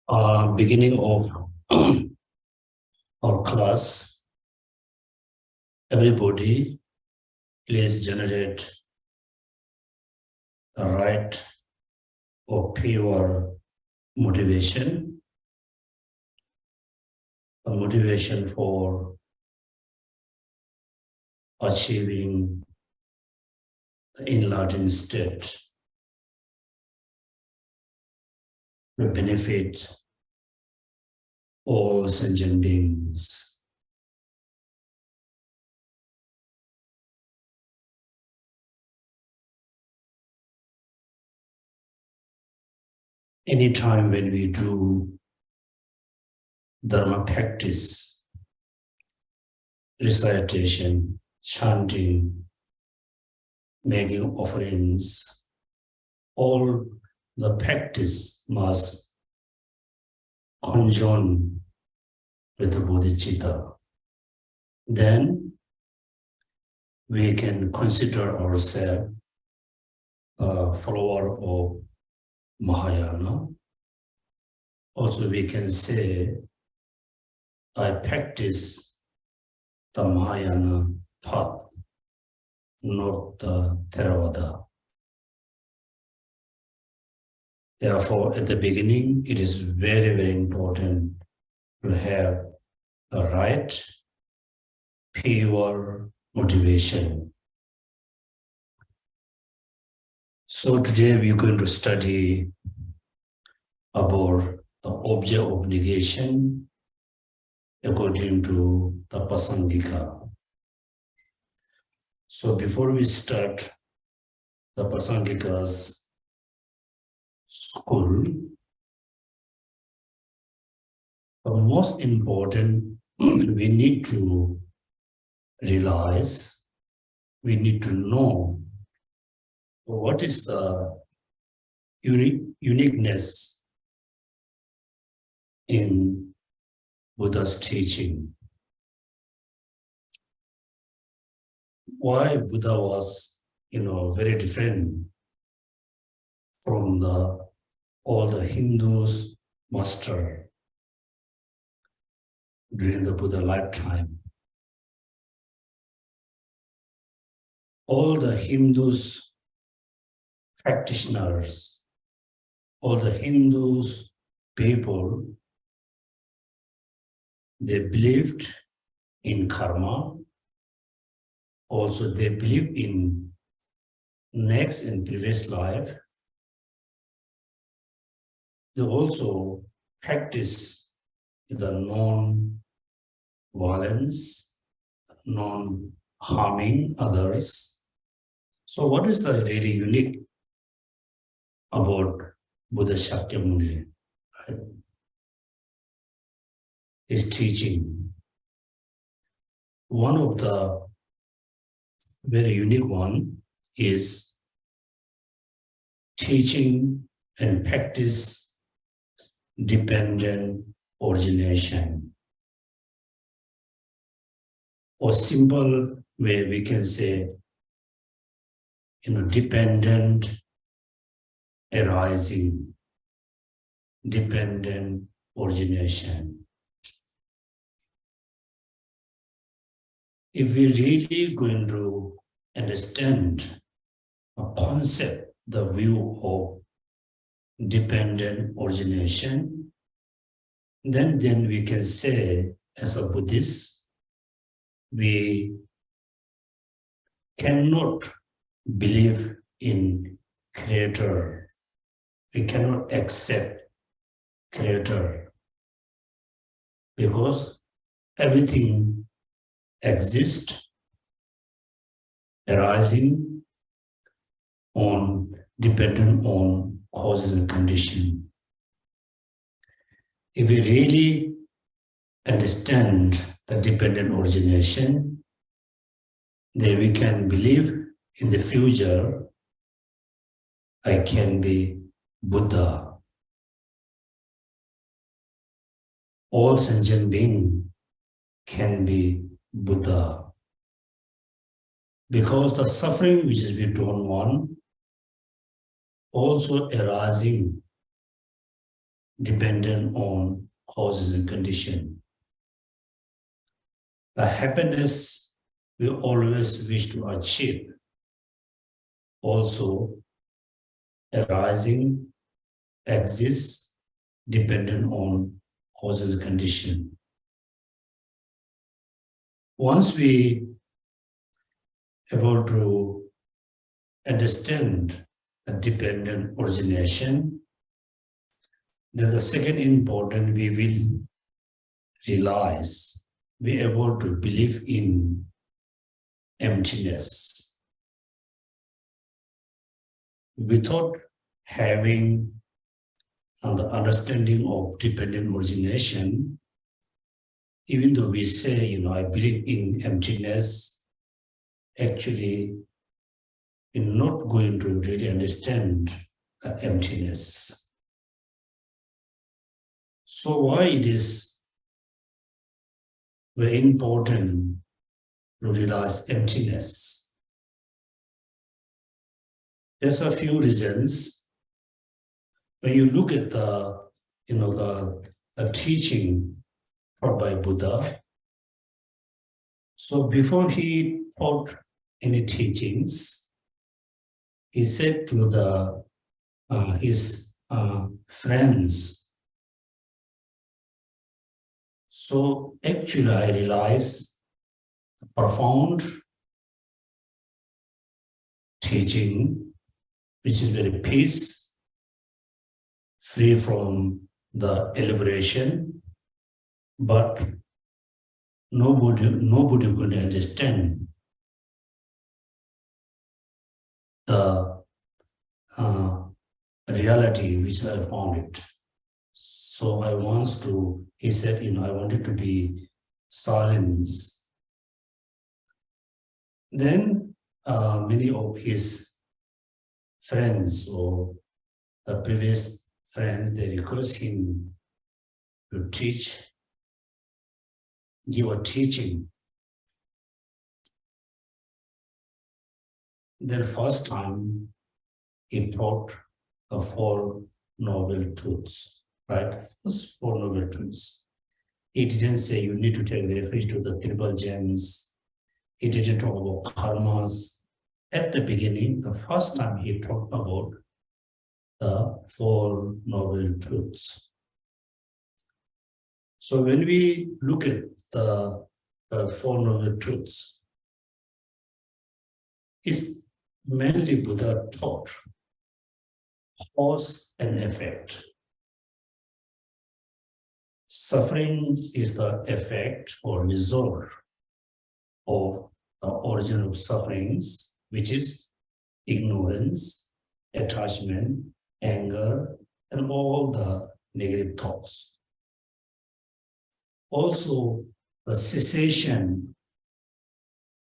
Beginning of our class, everybody please generate the right or pure motivation, a motivation for achieving the enlightened state, to benefit all sentient beings. Anytime when we do Dharma practice, recitation, chanting, making offerings, all the practice must conjoin with the bodhicitta. Then we can consider ourselves a follower of Mahayana. Also, we can say, I practice the Mahayana path, not the Theravada. Therefore, at the beginning, it is very, very important to have the right, pure motivation. So today we're going to study about the object of negation according to the Pasangika. So before we start the Pasangika's school, the most important we need to realize, we need to know what is the uniqueness in Buddha's teaching. Why Buddha was, very different from all the Hindus master during the Buddha lifetime. All the Hindus practitioners, all the Hindus people, they believed in karma. Also, they believed in next and previous life. They also practice the non-violence, non-harming others. So what is the really unique about Buddha Shakyamuni? Right? His teaching. One of the very unique one is teaching and practice dependent origination. Or simple way we can say, dependent arising, dependent origination. If we really going to understand a concept, the view of dependent origination, then we can say, as a Buddhist, we cannot believe in creator. We cannot accept creator because everything exists arising dependent on causes and condition. If we really understand the dependent origination, then we can believe in the future I can be Buddha. All sentient beings can be Buddha. Because the suffering which is we don't want, also arising dependent on causes and condition. The happiness we always wish to achieve also arising, exists, dependent on causes and condition. Once we able to understand the dependent origination, then the second important we will realize, be able to believe in emptiness. Without having the understanding of dependent origination, even though we say, I believe in emptiness, actually we're not going to really understand the emptiness. So why it is very important to realize emptiness? There's a few reasons. When you look at the teaching taught by Buddha, so before he taught any teachings, he said to his friends, so actually I realize the profound teaching, which is very peace, free from the elaboration, but nobody could understand the reality which I found it. So he said, I wanted to be silence. Then many of his friends or the previous friends, they request him to give a teaching. Then first time he taught the Four Noble Truths, right? First Four Noble Truths. He didn't say you need to take refuge to the triple gems. He didn't talk about karmas. At the beginning, the first time he talked about the Four Noble Truths. So when we look at the Four Noble Truths, it's mainly Buddha taught cause and effect. Suffering is the effect or result of the origin of sufferings, which is ignorance, attachment, anger, and all the negative thoughts. Also, the cessation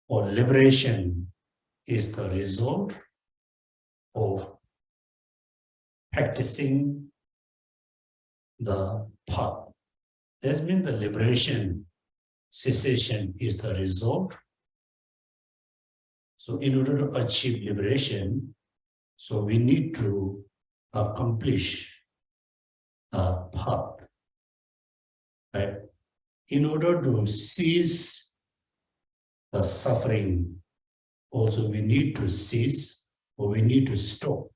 or liberation is the result of practicing the path. That means the liberation, cessation is the result. So in order to achieve liberation, so we need to accomplish the path, right? In order to cease the suffering, also we need to cease or we need to stop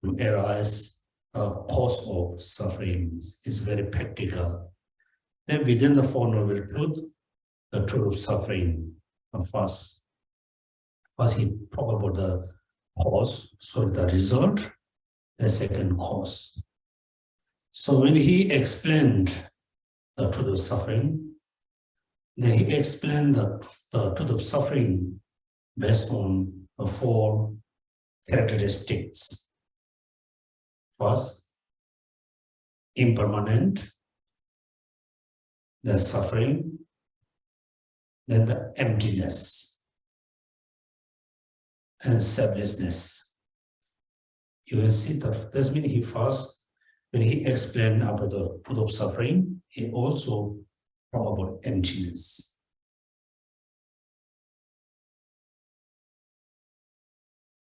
to arise a cause of sufferings. Is very practical. Then within the Four Noble Truths, the truth of suffering. First he talked about the cause, so the result, the second cause. So when he explained the truth of suffering, then he explained the truth of suffering based on the four characteristics. First, impermanent, then suffering, then the emptiness, and selflessness. You will see that means he first, when he explained about the truth of suffering, he also talked about emptiness.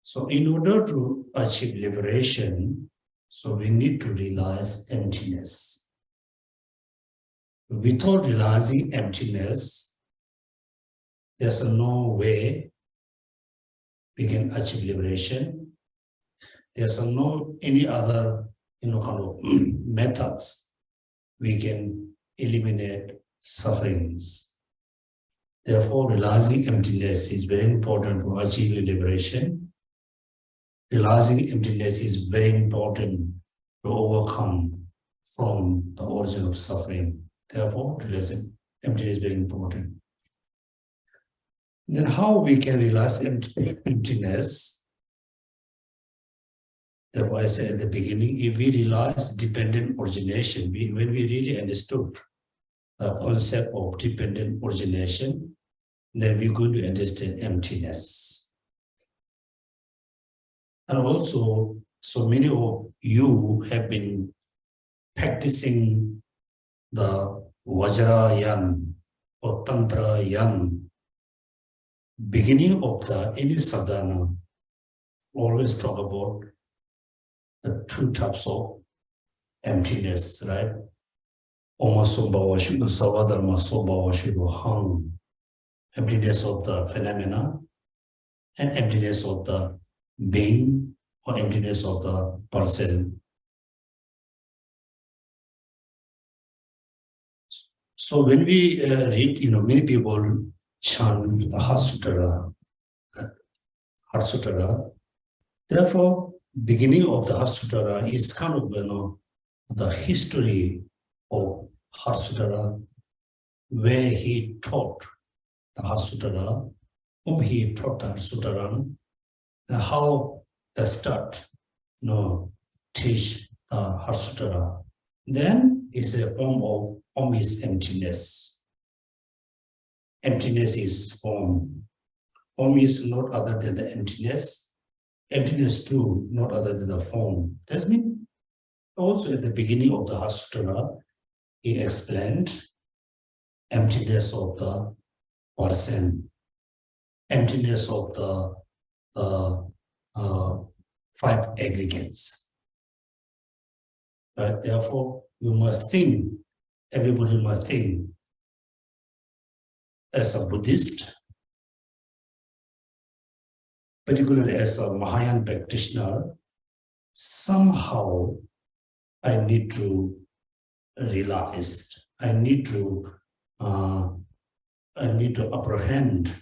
So in order to achieve liberation, So we need to realize emptiness. Without realizing emptiness, there's no way we can achieve liberation. There's no any other kind of methods we can eliminate sufferings. Therefore, realizing emptiness is very important to achieve liberation. Realizing emptiness is very important to overcome from the origin of suffering. Therefore, realizing emptiness is very important. Then how we can realize emptiness? Therefore, I said at the beginning, if we realize dependent origination, when we really understood the concept of dependent origination, then we're going to understand emptiness. And also, so many of you have been practicing the Vajrayan or Tantrayan. Beginning of any sadhana, always talk about the two types of emptiness, right? Omasubhavashuddha savadharma sobhavashuddha hang. Emptiness of the phenomena and emptiness of the being or emptiness of the person. So when we read, many people chant the Heart Sutra. Therefore, beginning of the Heart Sutra is kind of, the history of Heart Sutra, where he taught the Heart Sutra, whom he taught the Heart Sutra, and how the start, teach the Heart Sutra. Then is a form of is emptiness. Emptiness is form. Form is not other than the emptiness. Emptiness too, not other than the form. That means also at the beginning of the Heart Sutra, he explained emptiness of the person, emptiness of the five aggregates. Right? Therefore, you must think, everybody must think, as a Buddhist, particularly as a Mahayana practitioner, somehow I need to realize, I need to apprehend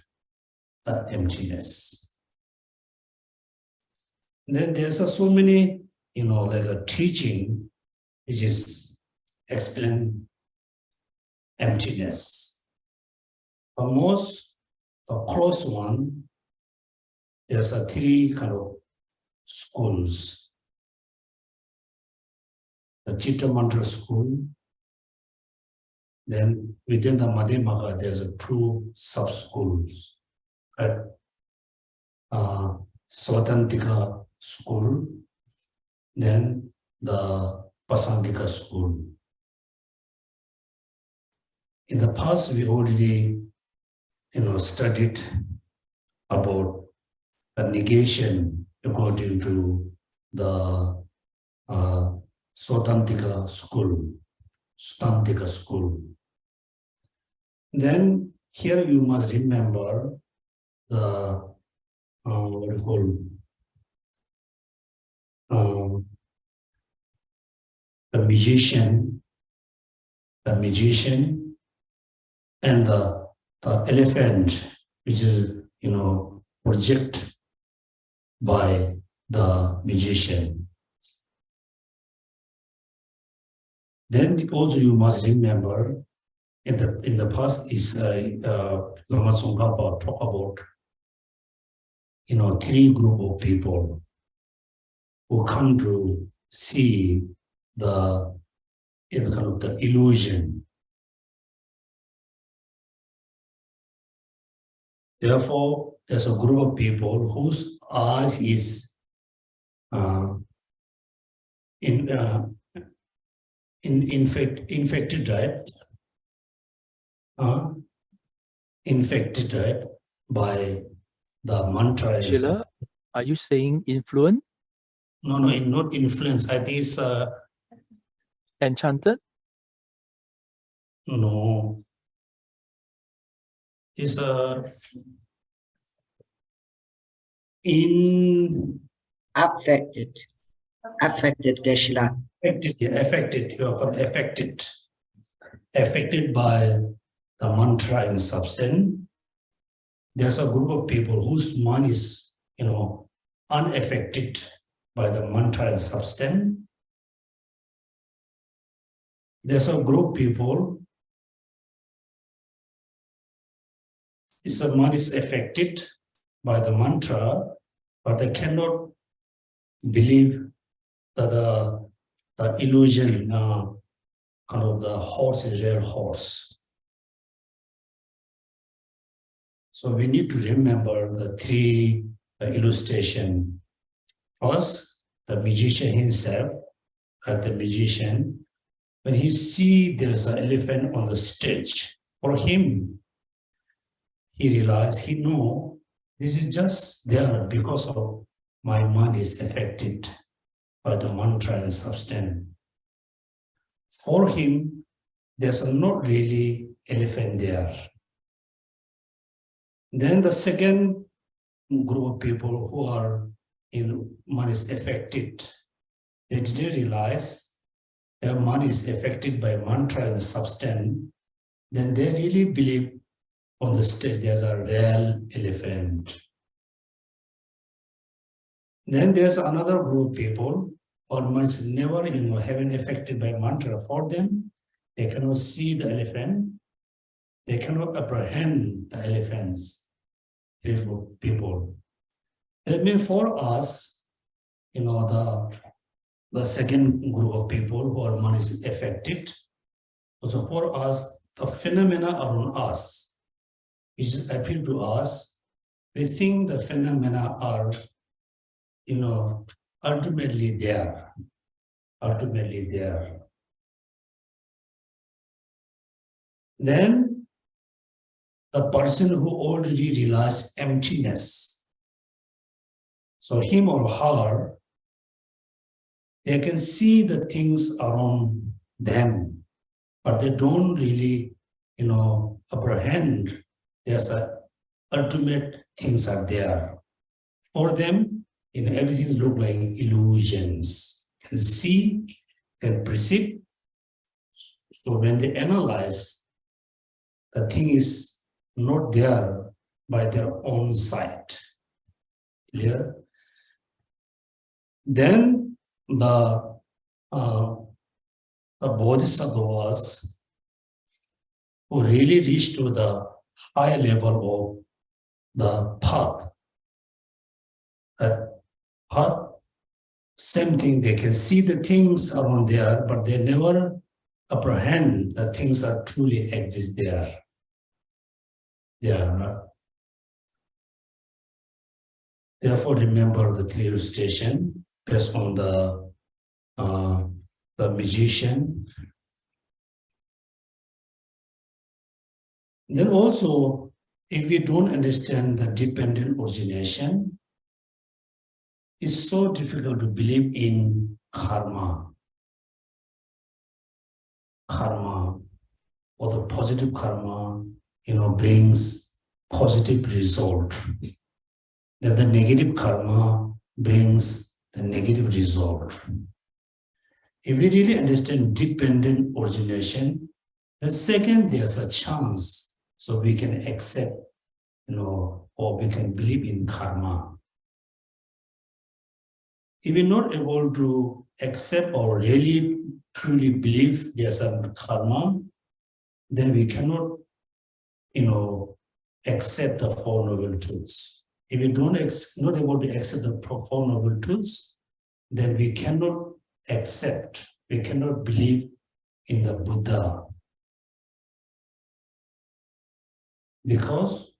the emptiness. Then there's so many, like a teaching which is explain emptiness. The close one, there's three kind of schools. The Chitta Mantra school. Then within the Madhyamaka, there's two sub-schools. Right? Svatantika school, then the Pasangika school. In the past, we already studied about the negation according to the Svatantika school. Then here you must remember the what you call the magician and the elephant, which is projected by the magician. Then also you must remember in the past is Lama Tsongkhapa talk about three group of people who come to see the kind of the illusion. Therefore, there's a group of people whose eyes is infected, right? Infected, right, by the mantra. Sheila, are you saying influence? No, not influence. I think it's Enchanted? no. It's in Affected, Geshe La. affected. Yeah, affected. You are called affected. Affected by the mantra and substance. There's a group of people whose mind is, unaffected by the mantra and substance. There's a group of people, its mind is affected by the mantra, but they cannot believe that the illusion, kind of the horse is real horse. So we need to remember the three illustration. First, the magician himself, the magician, when he see there's an elephant on the stage, for him, he realized, he know this is just there because of my mind is affected by the mantra and substance. For him, there's not really elephant there. Then the second group of people who are in mind is affected, they didn't realize their mind is affected by mantra and substance. Then they really believe on the stage there's a real elephant. Then there's another group of people, or minds never, have been affected by mantra. For them, they cannot see the elephant. They cannot apprehend the elephants. People. That means for us, the second group of people who are mind is affected. Also for us, the phenomena around us, which appeal to us, we think the phenomena are, ultimately there. Then the person who already realized emptiness, so him or her, they can see the things around them, but they don't really, apprehend there's a ultimate things are there. For them, everything look like illusions. Can see, can perceive. So when they analyze, the thing is not there by their own sight. Clear? Then the bodhisattvas who really reach to the high level of the path. Same thing, they can see the things around there, but they never apprehend that things are truly exist there. Therefore, remember the three illustration based on the magician. Then also, if we don't understand the dependent origination, it's so difficult to believe in karma. Karma, or the positive karma, brings positive result. Then the negative karma brings the negative result. If we really understand dependent origination, then second, there's a chance so we can accept, or we can believe in karma. If we're not able to accept or really truly believe there's a karma, then we cannot, accept the Four Noble Truths. If we don't not able to accept the Four Noble Truths, then we cannot accept, we cannot believe in the Buddha. Because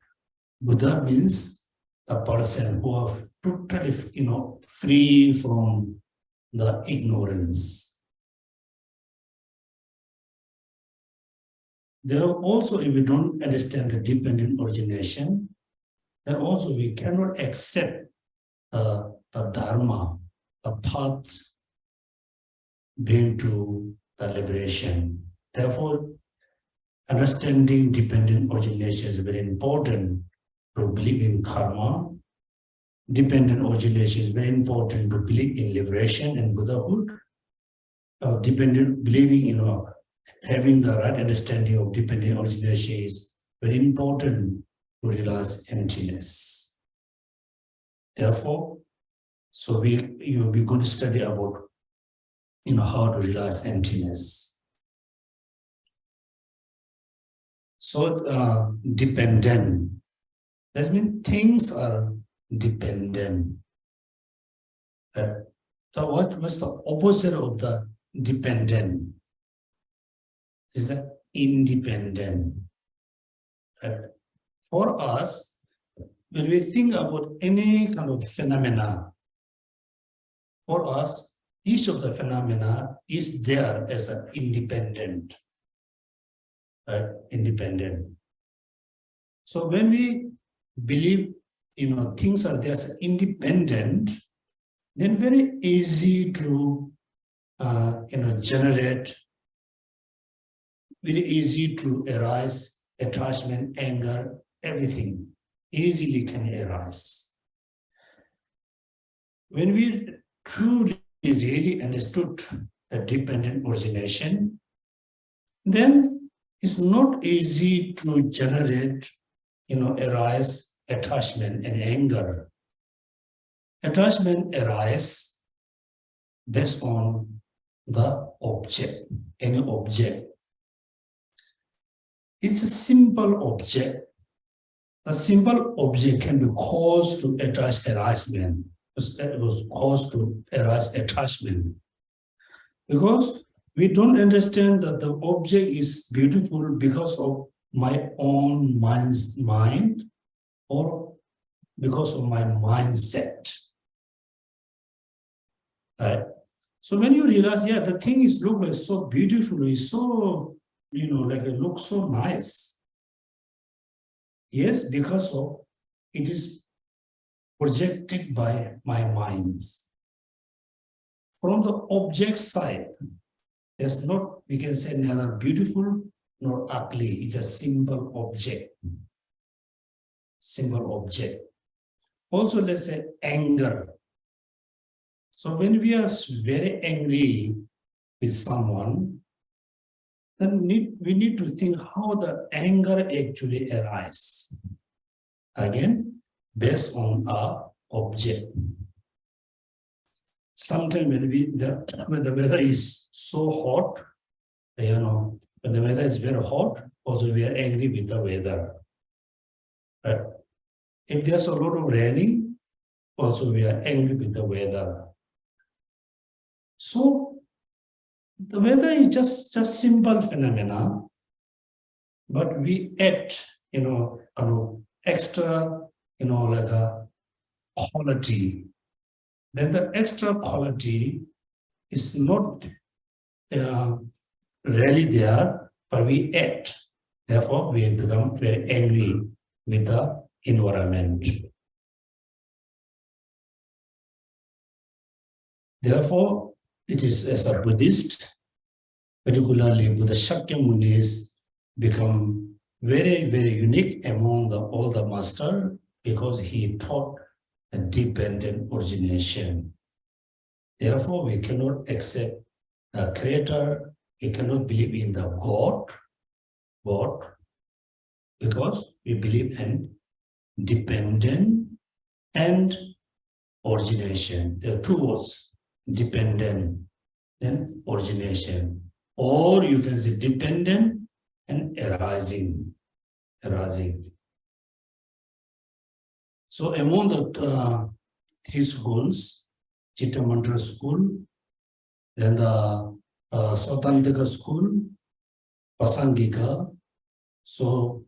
Buddha means a person who are totally, free from the ignorance. There also, if we don't understand the dependent origination, then also we cannot accept the Dharma, the the path bring to the liberation. Therefore, understanding dependent origination is very important to believe in karma. Dependent origination is very important to believe in liberation and Buddhahood. Dependent believing in having the right understanding of dependent origination is very important to realize emptiness. Therefore, so we're going to study about how to realize emptiness. So dependent, that means things are dependent. So what's the opposite of the dependent? Is that independent. For us, when we think about any kind of phenomena, for us, each of the phenomena is there as an independent. Independent. So when we believe things are there as independent, then very easy to generate, very easy to arise attachment, anger, everything easily can arise. When we truly really understood the dependent origination, then it's not easy to generate, arise attachment and anger. Attachment arises based on the object, any object. It's a simple object. A simple object can be caused to attach arisement. It was caused to arise attachment. Because we don't understand that the object is beautiful because of my own mind or because of my mindset. Right? So when you realize, yeah, the thing is look like so beautiful, it's so, like it looks so nice. Yes, because of it is projected by my mind. From the object side, there's not, we can say, neither beautiful nor ugly. It's a simple object. Simple object. Also, let's say anger. So when we are very angry with someone, then we need to think how the anger actually arises. Again, based on our object. Sometimes when the weather is so hot, when the weather is very hot, also we are angry with the weather. Right? If there's a lot of raining, also we are angry with the weather. So the weather is just simple phenomena, but we add, kind of extra, like a quality. Then the extra quality is not really there, but we add. Therefore, we become very angry with the environment. Therefore, it is as a Buddhist, particularly Buddha Shakyamunis, become very, very unique among all the masters because he taught a dependent origination. Therefore, we cannot accept the creator, we cannot believe in the God, because we believe in dependent and origination. There are two words, dependent and origination. Or you can say dependent and arising. So among the three schools, Chitta Mantra school, then the Swatantika school, Pasangika. So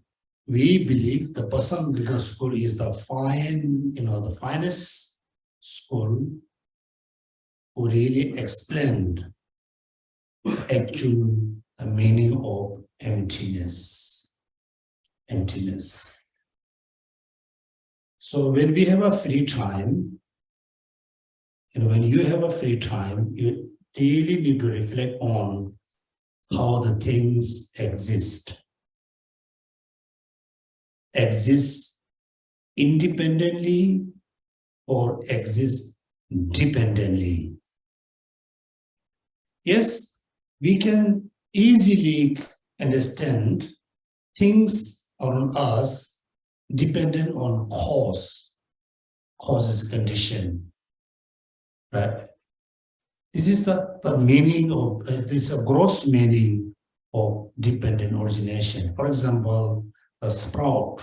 we believe the Pasangika school is the the finest school who really explained actual the meaning of emptiness. So when we have a free time, when you have a free time, you really need to reflect on how the things exist independently or exist dependently. Yes, we can easily understand things around us dependent on cause is condition, right? This is the meaning of, this is a gross meaning of dependent origination. For example, a sprout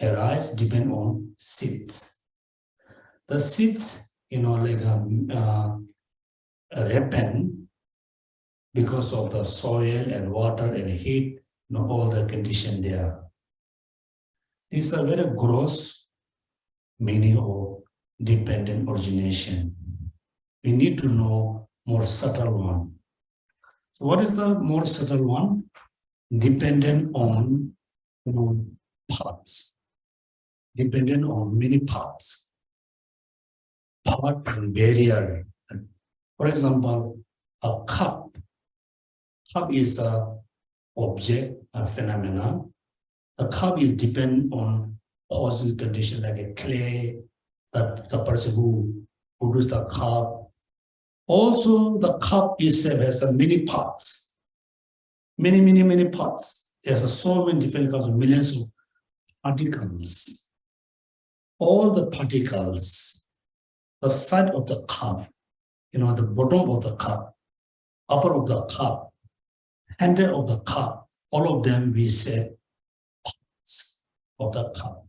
arise depend on seeds. The seeds, like ripen because of the soil and water and heat, all the condition there. These are very gross meaning of dependent origination. We need to know more subtle one. So what is the more subtle one? Dependent on parts. Dependent on many parts. Part and barrier. For example, a cup. Cup is an object, a phenomenon. The cup is depend on causal condition like a clay, the person who produced the cup. Also, the cup itself has many parts. Many parts. There's so many different kinds of millions of particles. All the particles, the side of the cup, the bottom of the cup, upper of the cup, handle of the cup, all of them we say parts of the cup.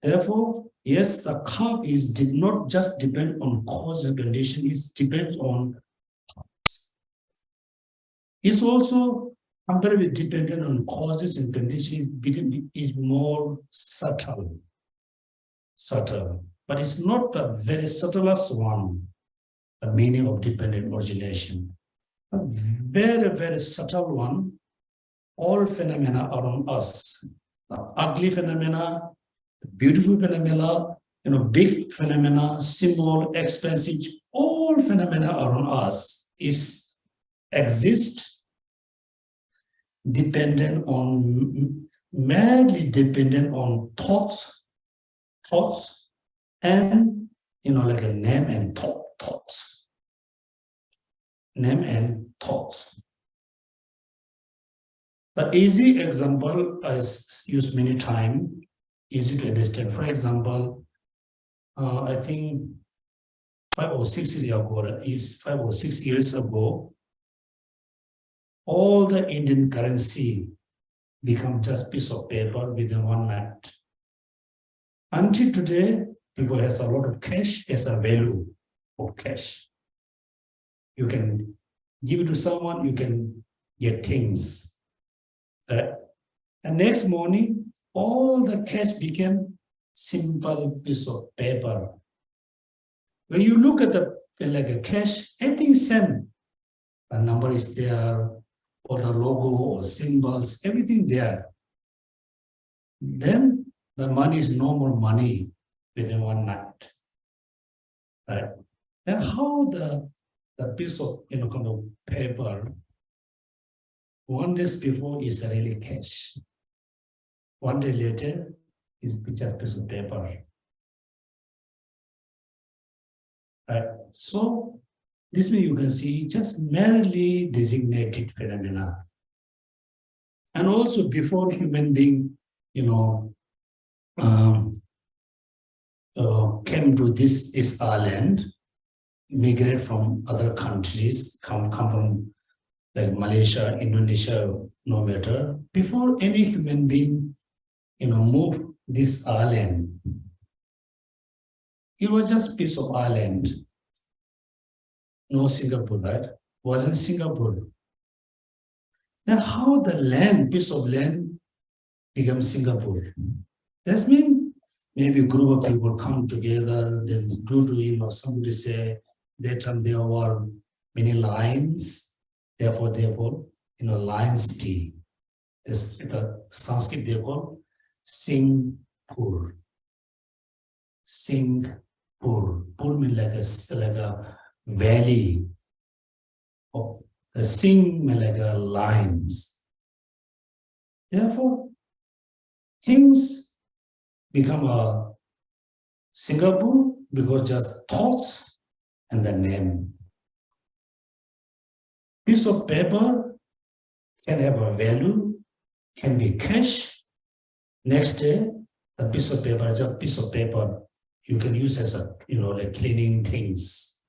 Therefore, yes, the cup did not just depend on cause and condition, it depends on parts. It's also compared with dependent on causes and conditions, is more subtle. But it's not the very subtlest one, the meaning of dependent origination. A very subtle one, all phenomena around us, ugly phenomena, beautiful phenomena, big phenomena, small, expensive, all phenomena around us exist madly dependent on thoughts, and like a name and thoughts. Name and thoughts. The easy example is used many times, easy to understand. For example, I think 5 or 6 years ago, all the Indian currency become just piece of paper within one night. Until today, people has a lot of cash as a value of cash. You can give it to someone, you can get things. And next morning, all the cash became simple piece of paper. When you look at like a cash, everything same. The number is there, or the logo or symbols, everything there. Then the money is no more money within one night. Right? Then how the piece of kind of paper 1 day before is really cash. 1 day later is just a piece of paper. Right? So this way you can see just merely designated phenomena. And also before human being, came to this island, migrate from other countries, come from like Malaysia, Indonesia, no matter. Before any human being, moved this island, it was just piece of island. No Singapore, right? Wasn't Singapore. Then how the piece of land becomes Singapore? That means maybe a group of people come together, then due to somebody say that there were many lines, therefore, lines T. It's the Sanskrit they call Singpur. Singpur. Pur. Pur means like a valley. The sing means like a lines. Therefore, things become a Singapore because just thoughts and the name. Piece of paper can have a value, can be cash. Next day, a piece of paper is a piece of paper you can use as a, like cleaning things.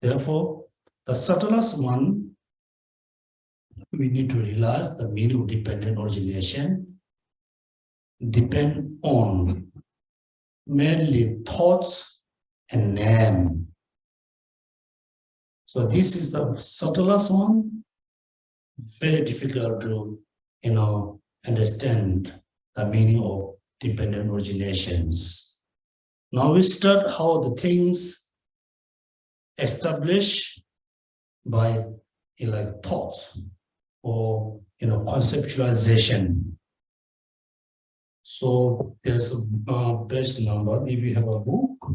Therefore, the subtlest one, we need to realize the meaning of dependent origination depend on mainly thoughts and name. So this is the subtlest one, very difficult to, understand the meaning of dependent originations. Now we start how the things established by like thoughts or conceptualization. So there's a page number. If you have a book,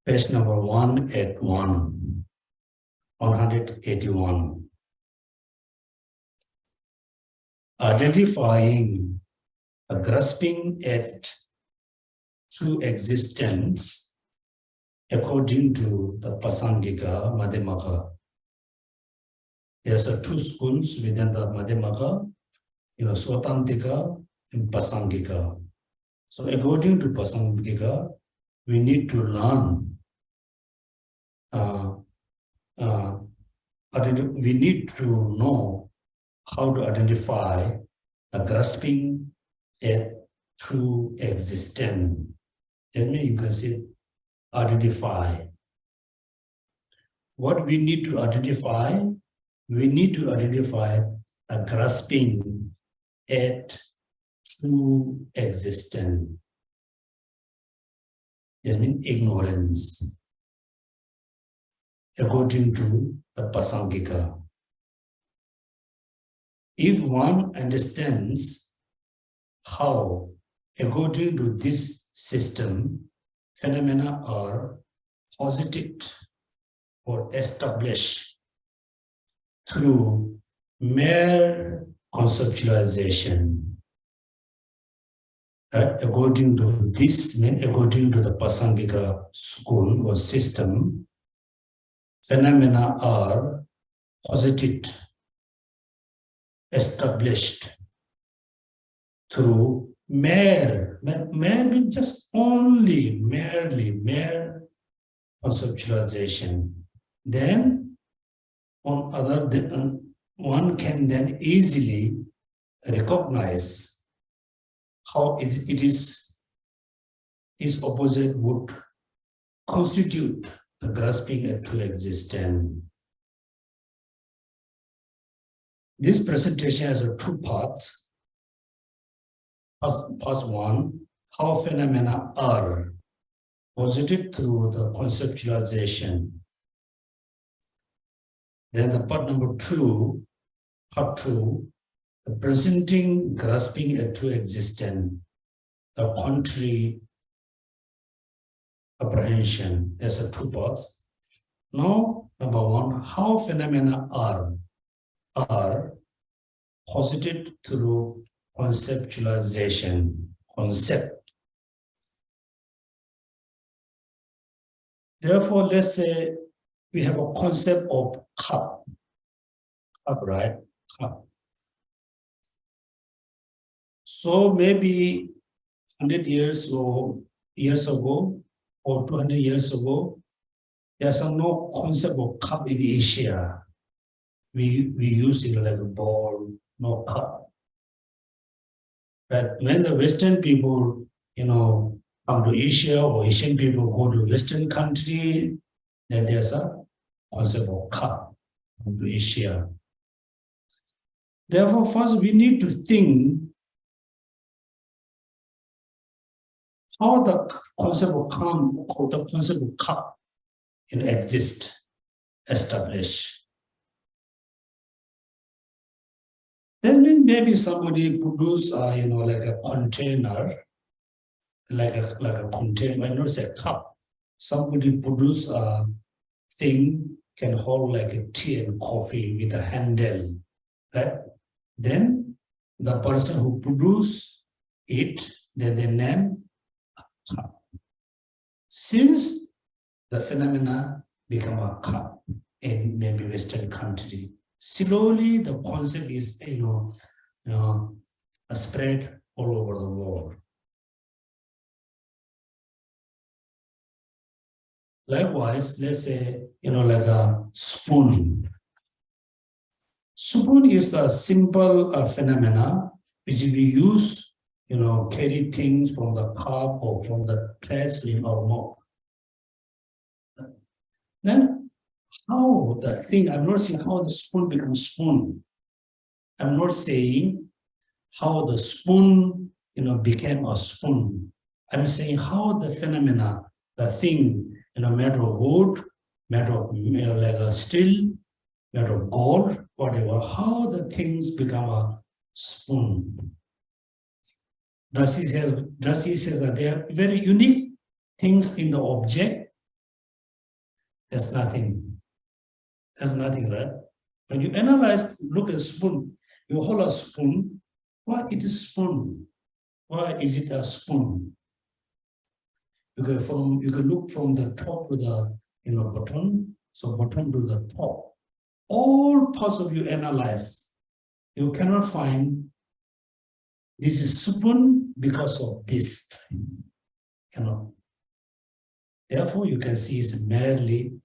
page number 181, 181. Identifying a grasping at true existence according to the Pasangika Madhyamaka. There's two schools within the Madhyamaka, Swatantika and Pasangika. So according to Pasangika, we need to learn, we need to know how to identify the grasping at true existence. That means you can say identify. What we need to identify? We need to identify a grasping at true existence. That means ignorance, according to the Pasangika. If one understands how, according to this system, phenomena are posited or established through mere conceptualization, according to this, according to the Pasangika school or system, phenomena are posited, established through mere means just only mere conceptualization. Then one can then easily recognize how it is its opposite would constitute the grasping at true existence. This presentation has two parts. Part one, how phenomena are posited through the conceptualization. Then the part number two, part two, the presenting grasping at true existence, the contrary apprehension. There's two parts. Now, number one, how phenomena are posited through conceptualization, concept. Therefore, let's say we have a concept of cup, right? Cup. So maybe 100 years ago or 200 years ago, there's no concept of cup in Asia. We use it like a bowl, no cup. But when the Western people, come to Asia or Asian people go to Western country, then there's a concept of cup to Asia. Therefore, first we need to think how the concept of cup exist, establish. Then maybe somebody produce, like a container, like a container, I not say a cup. Somebody produce a thing can hold like a tea and coffee with a handle, right? Then the person who produce it, then they name a cup. Since the phenomena become a cup in maybe Western country, slowly the concept is spread all over the world. Likewise, let's say, like a spoon. Spoon is a simple phenomena which we use, carry things from the cup or from the place in our mouth. Then how the thing, I'm not saying how the spoon becomes spoon. I'm not saying how the spoon, became a spoon. I'm saying how the phenomena, the thing, made of wood, made of like a steel, made of gold, whatever, how the things become a spoon. Drasi says that they are very unique things in the object. There's nothing. There's nothing, right? When you analyze, look at a spoon, you hold a spoon, why it is spoon? Why is it a spoon? You can look from the top to the bottom, so bottom to the top. All parts of you analyze, you cannot find this is spoon because of this. Cannot. Therefore, you can see it's merely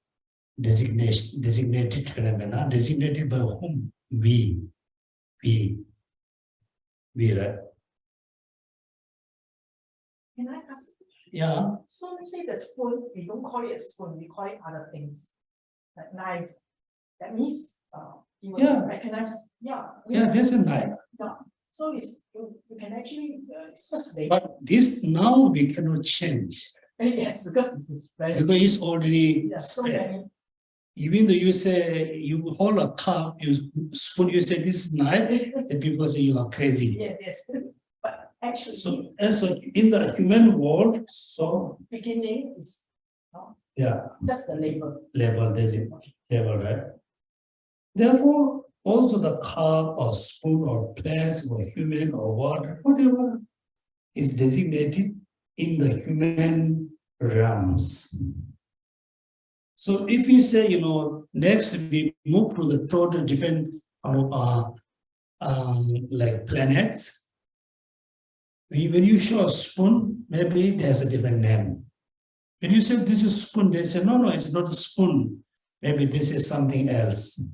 designated phenomena, designated by whom? We, right? Can I ask? Yeah. So we say the spoon, we don't call it a spoon, we call it other things, like knife. That means you will Yeah. recognize. Yeah. Yeah, there's a knife. Yeah. So you can actually it's just label. But this now we cannot change. Yes, because it's very Because it's already so spread. many. Even though you say you hold a cup, you spoon, you say this is knife, and people say you are crazy. Yes. But actually, So in the human world, so beginning is yeah, just the label. label, there's a label, right? Therefore, also the cup or spoon or place or human or water, whatever is designated in the human realms. So if you say, next we move to the total different like planets, when you show a spoon, maybe there's a different name. When you say this is spoon, they say, no, it's not a spoon. Maybe this is something else.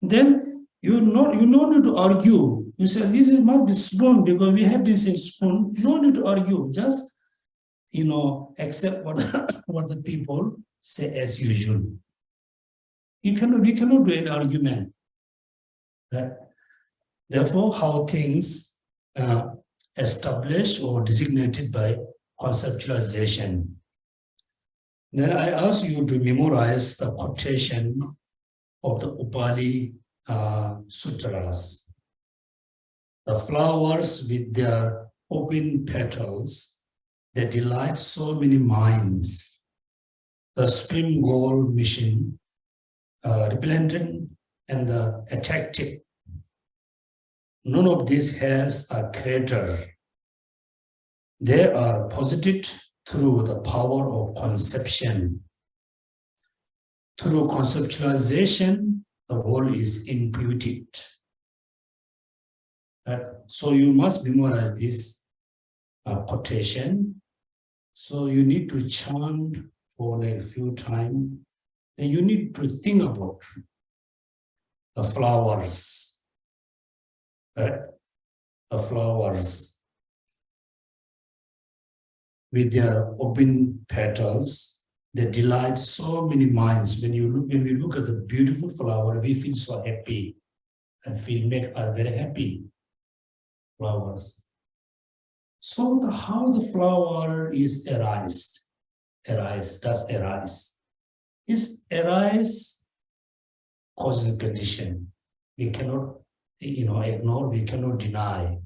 Then you no need to argue. You say this is not the spoon because we have this spoon. No need to argue. Just accept what the people say as usual. We cannot do an argument. Right? Therefore, how things established or designated by conceptualization. Then I ask you to memorize the quotation of the Upali Sutras. The flowers with their open petals, they delight so many minds. The spring gold mission, repellent and the attractive. None of this has a creator. They are posited through the power of conception. Through conceptualization, the world is imputed. So you must memorize this quotation. So you need to chant for like a few times. Then you need to think about the flowers. Right? The flowers with their open petals, they delight so many minds. When we look at the beautiful flower, we feel so happy and make us very happy. Flowers. So how the flower is arise? Does arise? Is arise causes a condition? We cannot ignore, we cannot deny.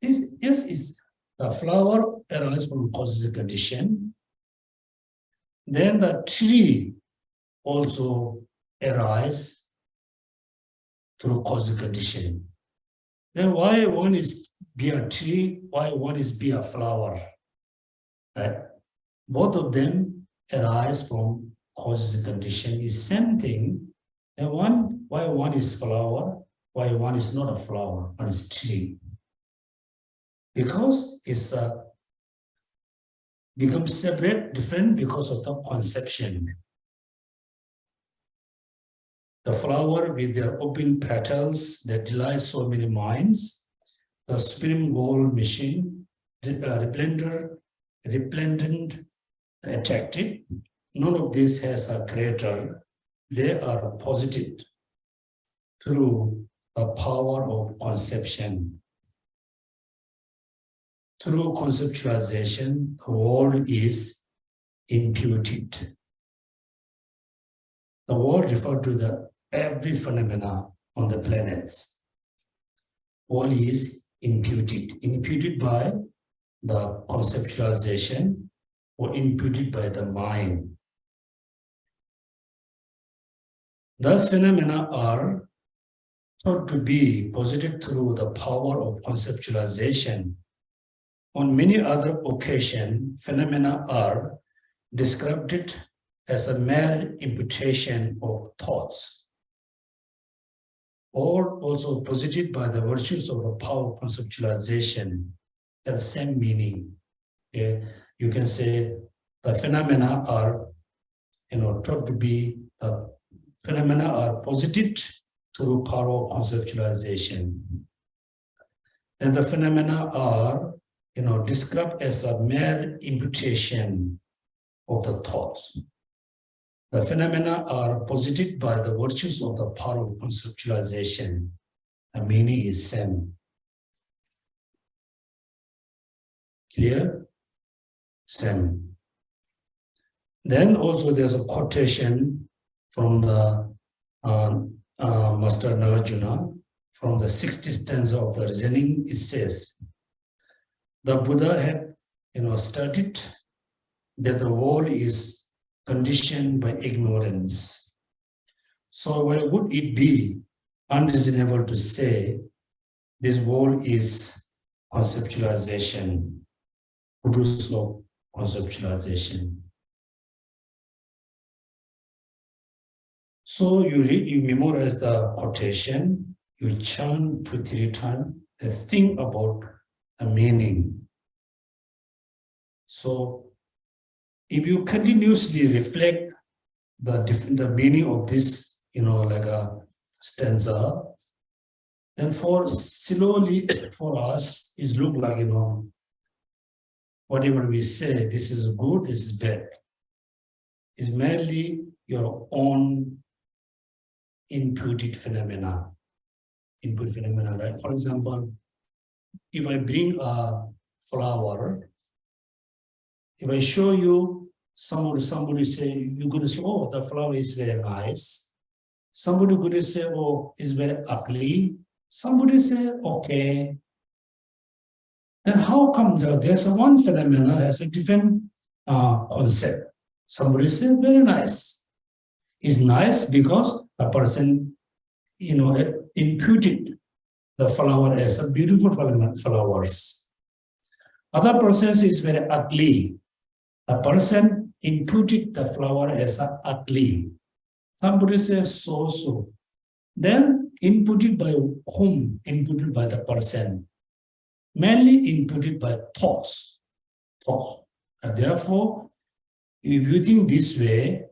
This is the flower arises from causes condition. Then the tree also arises through causes condition. Then why one is be a tree, why one is be a flower? Right? Both of them arise from causes and condition is same thing. And why one is flower, why one is not a flower, one is tree. Because it's becomes separate, different because of the conception. The flower with their open petals that delight so many minds, the spinning goal machine, resplendent, attractive. None of this has a creator. They are posited through the power of conception. Through conceptualization, the world is imputed. The world refers to the every phenomena on the planets. All is imputed by the conceptualization or imputed by the mind. Thus, phenomena are thought to be posited through the power of conceptualization. On many other occasions, phenomena are described as a mere imputation of thoughts, or also posited by the virtues of the power of conceptualization. The same meaning. You can say the phenomena are, thought to be phenomena are posited through power of conceptualization, and the phenomena are, described as a mere imputation of the thoughts. The phenomena are posited by the virtues of the power of conceptualization. The meaning is same. Clear? Same. Then also there's a quotation from the Master Nagarjuna from the 60th stanza of the reasoning. It says, the Buddha had, studied that the world is conditioned by ignorance. So why would it be unreasonable to say this world is conceptualization, produce of conceptualization? So you memorize the quotation, you chant 2-3 times, and think about the meaning. So if you continuously reflect the meaning of this, like a stanza, then slowly for us, it looks like, whatever we say, this is good, this is bad. It's merely your own imputed phenomena. Right? For example, if I bring a flower, if I show you, somebody say, you're going to say, oh, the flower is very nice. Somebody going to say, oh, it's very ugly. Somebody say, okay. Then how come there's one phenomena has a different concept? Somebody say, very nice. It's nice because a person, imputed the flower as a beautiful flowers. Other person is very ugly. A person imputed the flower as ugly. Somebody says so. Then inputted by whom? Inputted by the person. Mainly inputted by thoughts. And therefore, if you think this way,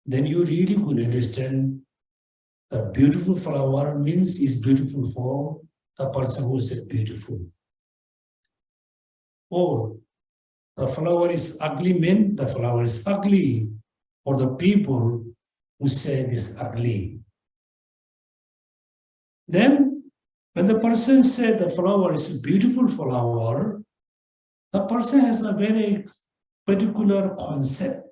then you really could understand the beautiful flower means is beautiful for the person who said beautiful. Oh, the flower is ugly means the flower is ugly for the people who say this ugly. Then, when the person said the flower is a beautiful flower, the person has a very particular concept,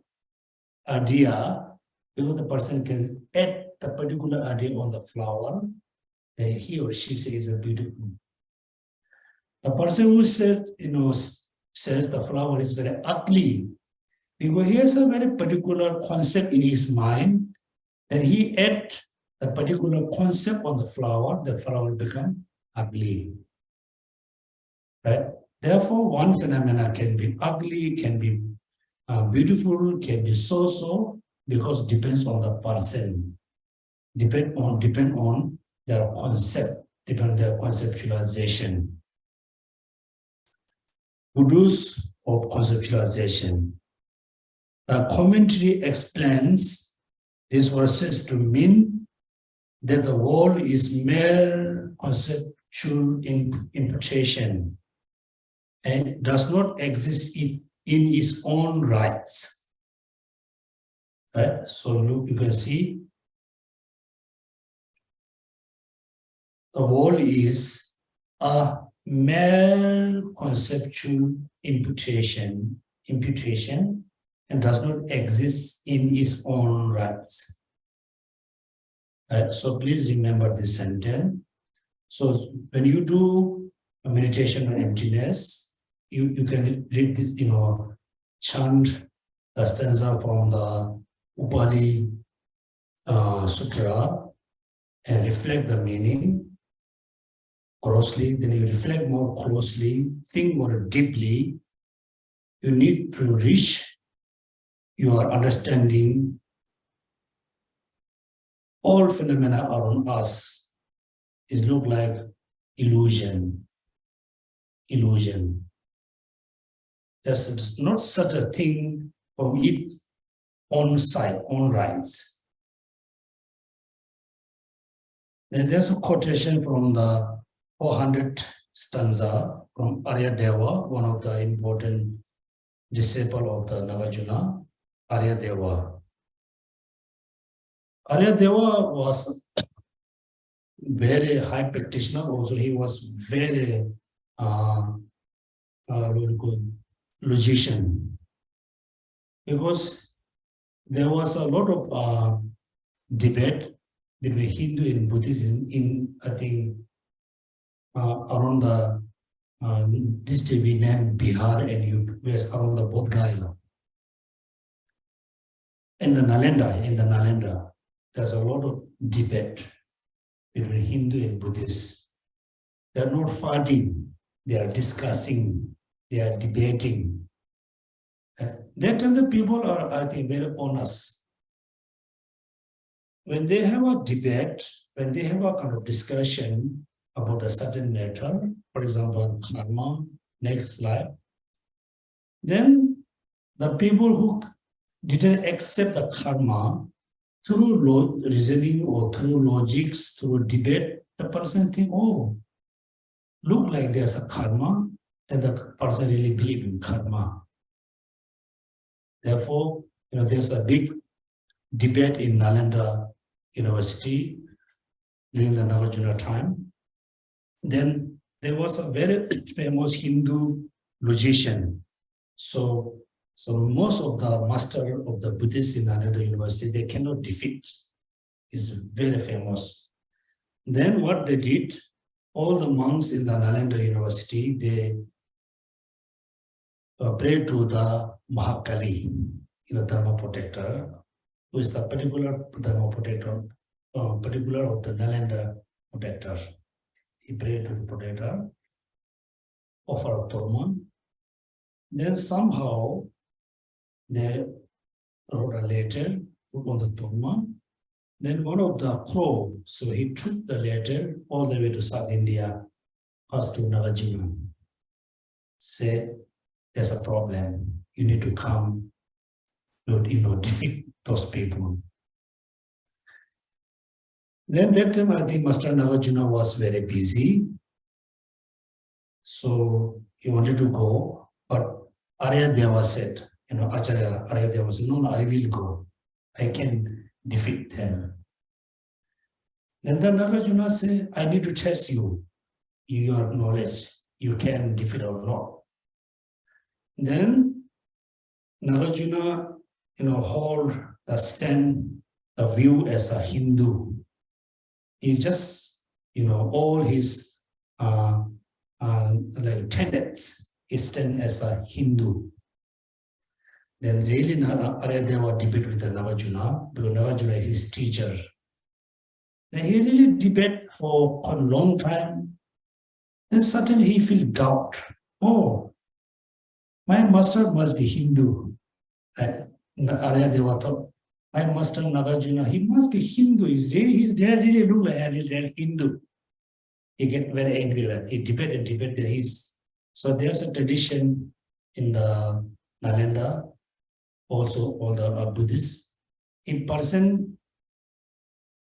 idea, because the person can add the particular idea on the flower, and he or she says it's beautiful. The person who said, says the flower is very ugly, because he has a very particular concept in his mind, and he add a particular concept on the flower will become ugly. Right? Therefore, one phenomena can be ugly, can be beautiful, can be so, because it depends on the person, depend on their concept, depend on their conceptualization. Buddhist of conceptualization. The commentary explains these verses to mean that the world is mere conceptual interpretation and does not exist in its own rights. Right? So you can see the world is a mere conceptual imputation and does not exist in its own rights. Right? So please remember this sentence. So when you do a meditation on emptiness, you can read this, chant the stanza from the Upali Sutra and reflect the meaning closely. Then you reflect more closely, think more deeply. You need to reach your understanding. All phenomena around us is look like illusion. There's not such a thing from its own side, own rights. Then there's a quotation from the 400th stanza from Aryadeva, one of the important disciple of the Nagarjuna, Aryadeva. Aryadeva was very high practitioner. Also, he was very good logician, because there was a lot of debate between Hindu and Buddhism in, I think, around the district we named Bihar and US, around the Bodh Gaya. In the Nalanda, there's a lot of debate between Hindu and Buddhists. They're not fighting, they are discussing, they are debating. That time the people are, I think, very honest. When they have a debate, when they have a kind of discussion about a certain matter, for example, karma, next life, then the people who didn't accept the karma through reasoning or through logics, through debate, the person think, oh, look like there's a karma, then the person really believe in karma. Therefore, there's a big debate in Nalanda University during the Nagarjuna time. Then there was a very famous Hindu logician. So most of the master of the Buddhists in Nalanda University, they cannot defeat. It's very famous. Then what they did, all the monks in the Nalanda University, they prayed to the Mahakali, Dharma protector, who is the particular Dharma protector, particular of the Nalanda protector. He prayed to the protector, offered a torment. Then somehow they wrote a letter, put on the torment. Then one of the crow, so he took the letter all the way to South India, first to Nagarjuna. Say, there's a problem. You need to come, defeat those people. Then that time, I think Master Nagarjuna was very busy. So he wanted to go, but Aryadeva said, Acharya Aryadeva said, no, I will go. I can defeat them. Then the Nagarjuna said, I need to test you, your knowledge. You can defeat or not. Then Nagarjuna, hold the stand, the view as a Hindu. He just, all his like tenets, he stand as a Hindu. Then really Aryadeva debate with the Nagarjuna, because Nagarjuna is his teacher. Then he really debate for a long time. Then suddenly he feel doubt. Oh, my master must be Hindu. Aryadeva thought, my master Nagarjuna, he must be Hindu. He's really look like a Hindu. He get very angry. Right? He debate. So there's a tradition in the Nalanda, also all the Buddhists. If person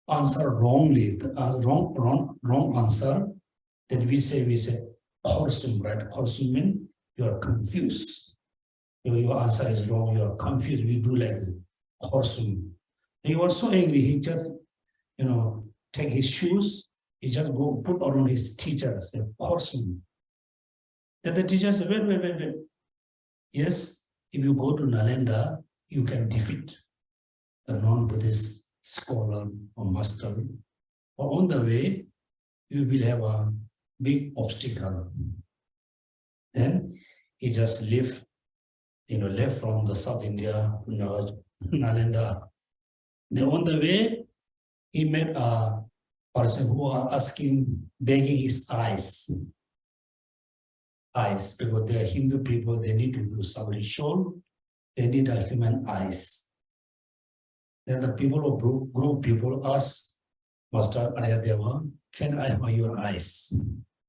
answer wrongly, wrong answer, then we say khorsum, right? Khorsum means you are confused. Your answer is wrong, you are confused. We do like khorsum. He was so angry, he just, take his shoes, he just go put around his teacher, say, khorsum. Then the teacher said, wait. Yes, if you go to Nalanda, you can defeat the non-Buddhist scholar or master. But on the way, you will have a big obstacle. Then he just left from the South India to Nalanda. Then on the way, he met a person who was begging his eyes, because they are Hindu people, they need to do somebody show, they need a human eyes. Then the people of group people asked Master Aryadeva, can I have your eyes?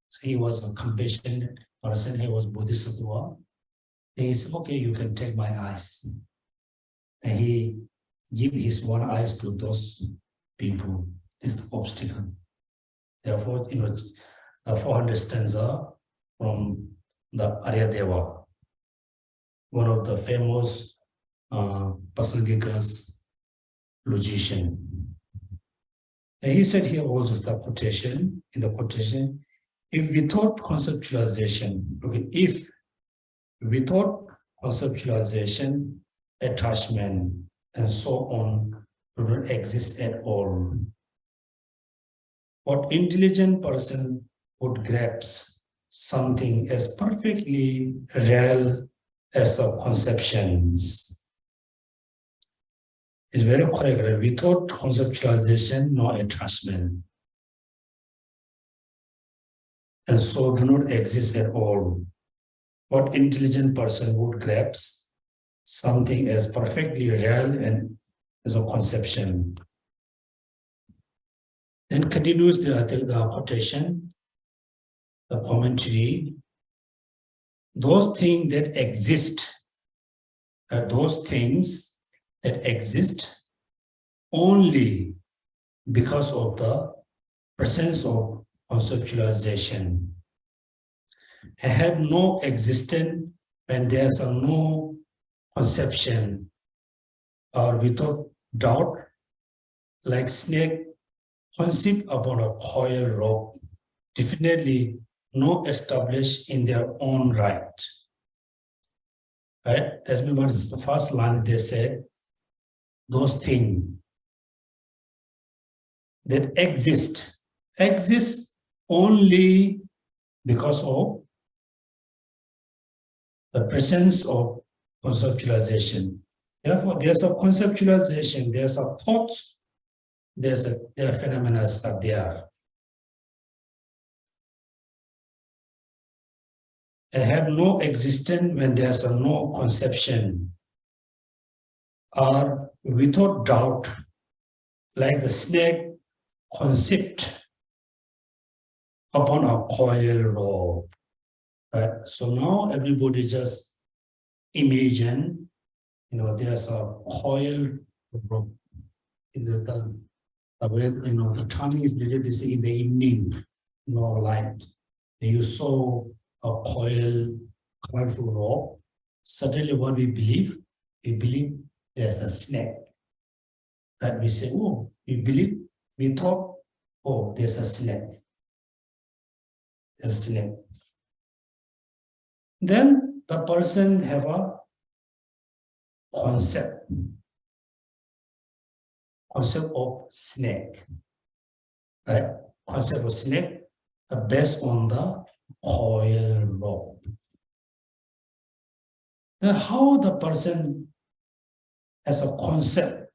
So he was a compassionate person, he was Bodhisattva. He said, okay, you can take my eyes. And he gave his one eyes to those people. This is the obstacle. Therefore, the 400 stanza from the Aryadeva, one of the famous Pasangikas logician. And he said here also the quotation, in the quotation, if without conceptualization, if without conceptualization, attachment, and so on, do not exist at all. What intelligent person would grasp something as perfectly real as a conceptions. It's very correct. Without conceptualization, no attachment. And so do not exist at all. What intelligent person would grasp something as perfectly real and as a conception. Then continues the quotation, the commentary. Those things that exist are those things that exist only because of the presence of conceptualization. Have no existence when there's no conception, or without doubt, like snake conceived upon a coil rope, definitely no established in their own right. Right? That's what is the first line they said. Those things that exist only because of the presence of conceptualization. Therefore, there's a conceptualization, there's a thought, there are phenomena are there. And have no existence when there's a no conception, or without doubt, like the snake conceived upon a coil rope. Right? So now everybody just imagine, there's a coil rope in the timing is related to in the evening, light. You saw a coil, colorful rope. Suddenly what we believe there's a snake. That we say, oh, we thought, oh, there's a snake. There's a snake. Then the person have a concept of snake, right? Concept of snake based on the coil rope. Then how the person has a concept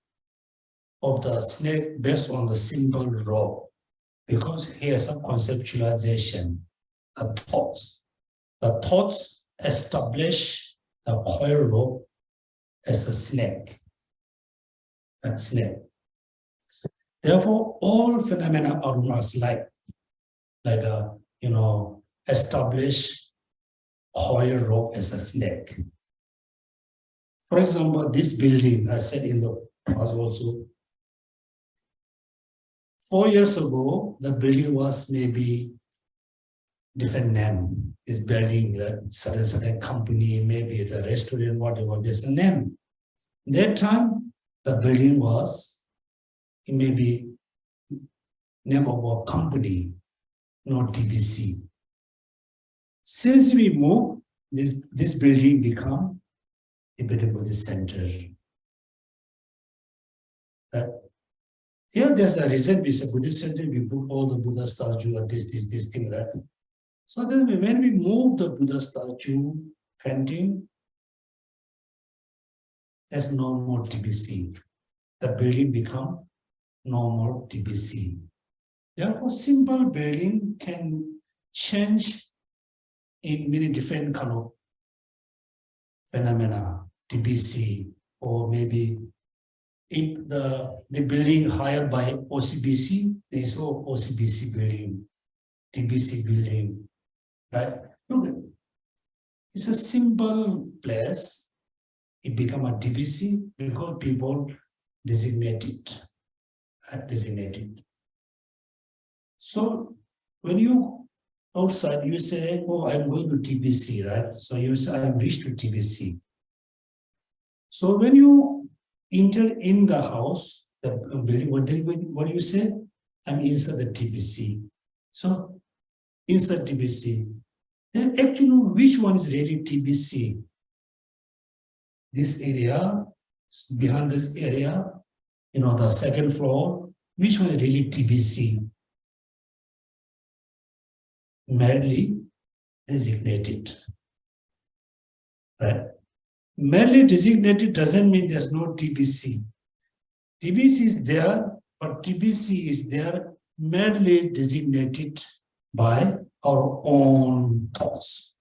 of the snake based on the simple rope, because he has a conceptualization, the thoughts. The thoughts establish the coil rope as a snake. A snake. Therefore, all phenomena are almost like a, establish coil rope as a snake. For example, this building, I said in the past also, 4 years ago, the building was maybe different name. This building, certain company, maybe the restaurant, whatever, there's a name. That time, the building was maybe name of a company, not TBC. Since we moved, this building become a Buddhist center. Here there's a reason we say Buddhist center, we put all the Buddha statue or this thing, right? So then when we move the Buddha statue painting, there's no more TBC. The building become no more TBC. Therefore, simple building can change in many different kind of phenomena, TBC, or maybe if the building hired by OCBC, they saw OCBC building, TBC building, right? Look, it's a simple place. It become a TBC because people designate it. So when you outside, you say, oh, I'm going to TBC, right? So you say, I'm reached to TBC. So when you enter in the house, the building, what do you say? I'm inside the TBC. So inside TBC. Then actually, which one is really TBC? This area, behind this area, the second floor, which one is really TBC? Merely designated, right? Merely designated doesn't mean there's no TBC. TBC is there, but TBC is there merely designated by our own thoughts,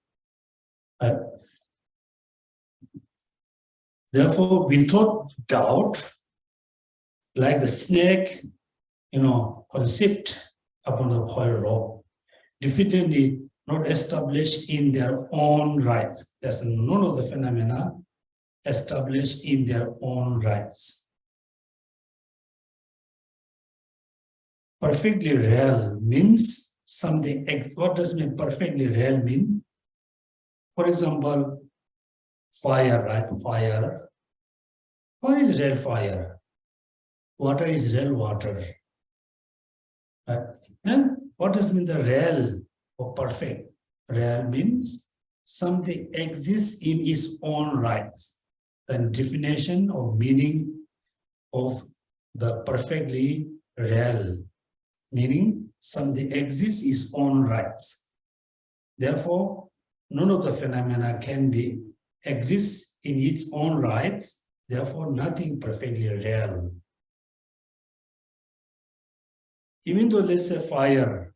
right? Therefore, without doubt, like the snake, concept upon the coil rope, definitely not established in their own rights. There's none of the phenomena established in their own rights. Perfectly real means something. What does mean perfectly real mean? For example, fire, right? Fire. What is real fire? Water is real water. Right? And what does mean the real or perfect? Real means something exists in its own rights. The definition or meaning of the perfectly real, meaning something exists in its own rights. Therefore, none of the phenomena can exist in its own rights. Therefore, nothing perfectly real. Even though let's say fire.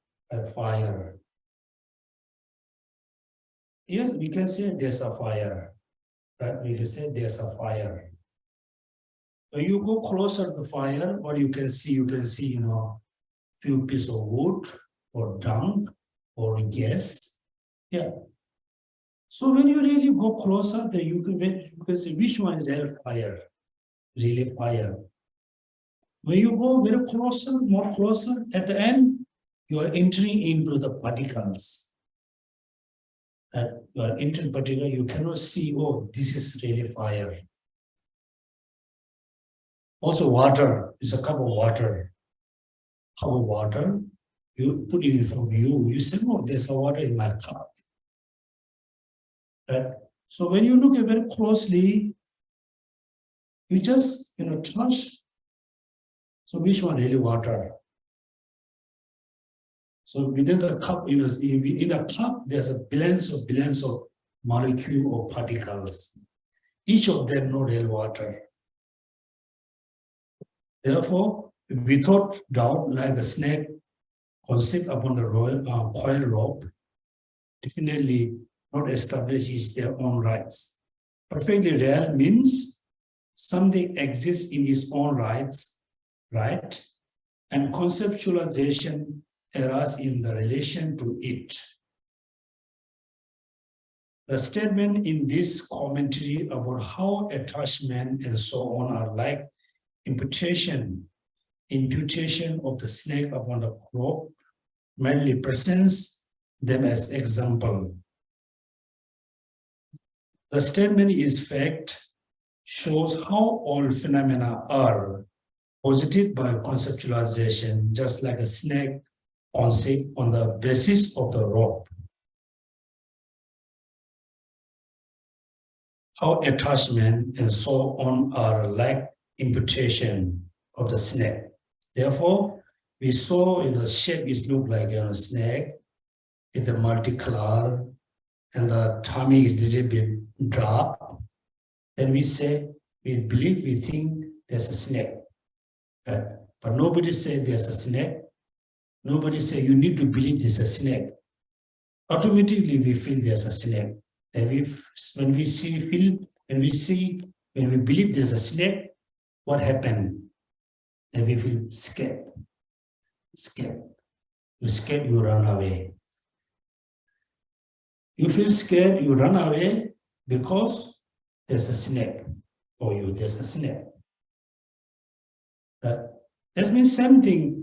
Yes, we can say there's a fire. Right? We can say there's a fire. When you go closer to the fire, what you can see, few pieces of wood or dung or gas. Yeah. So when you really go closer, then you can see which one is real fire, really fire. When you go very closer, more closer, at the end, you are entering into the particles. You are entering particle, you cannot see, oh, this is really fire. Also water, is a cup of water. Cup of water, you put it in front of you, you say, oh, there's a water in my cup. Right? So when you look at very closely, you just, touch. So which one really water? So within the cup, in a cup, there's a billions of molecules or particles. Each of them no real water. Therefore, without doubt, like the snake concept upon the coil rope, definitely not establishes their own rights. Perfectly real means something exists in its own rights, right? And conceptualization arises in the relation to it. The statement in this commentary about how attachment and so on are like imputation of the snake upon the rope merely presents them as example. The statement is fact, shows how all phenomena are posited by conceptualization, just like a snake concept on the basis of the rope. How attachment and so on are like imputation of the snake. Therefore, we saw in the shape it looked like a snake with the multicolor and the tummy is a little bit dark. Then we say, we believe, we think there's a snake. But nobody said there's a snake. Nobody said you need to believe there's a snake. Automatically we feel there's a snake. And when we believe there's a snake, what happened? And we feel scared. You're scared, you run away. You feel scared, you run away because there's a snake for you, there's a snake. That means something.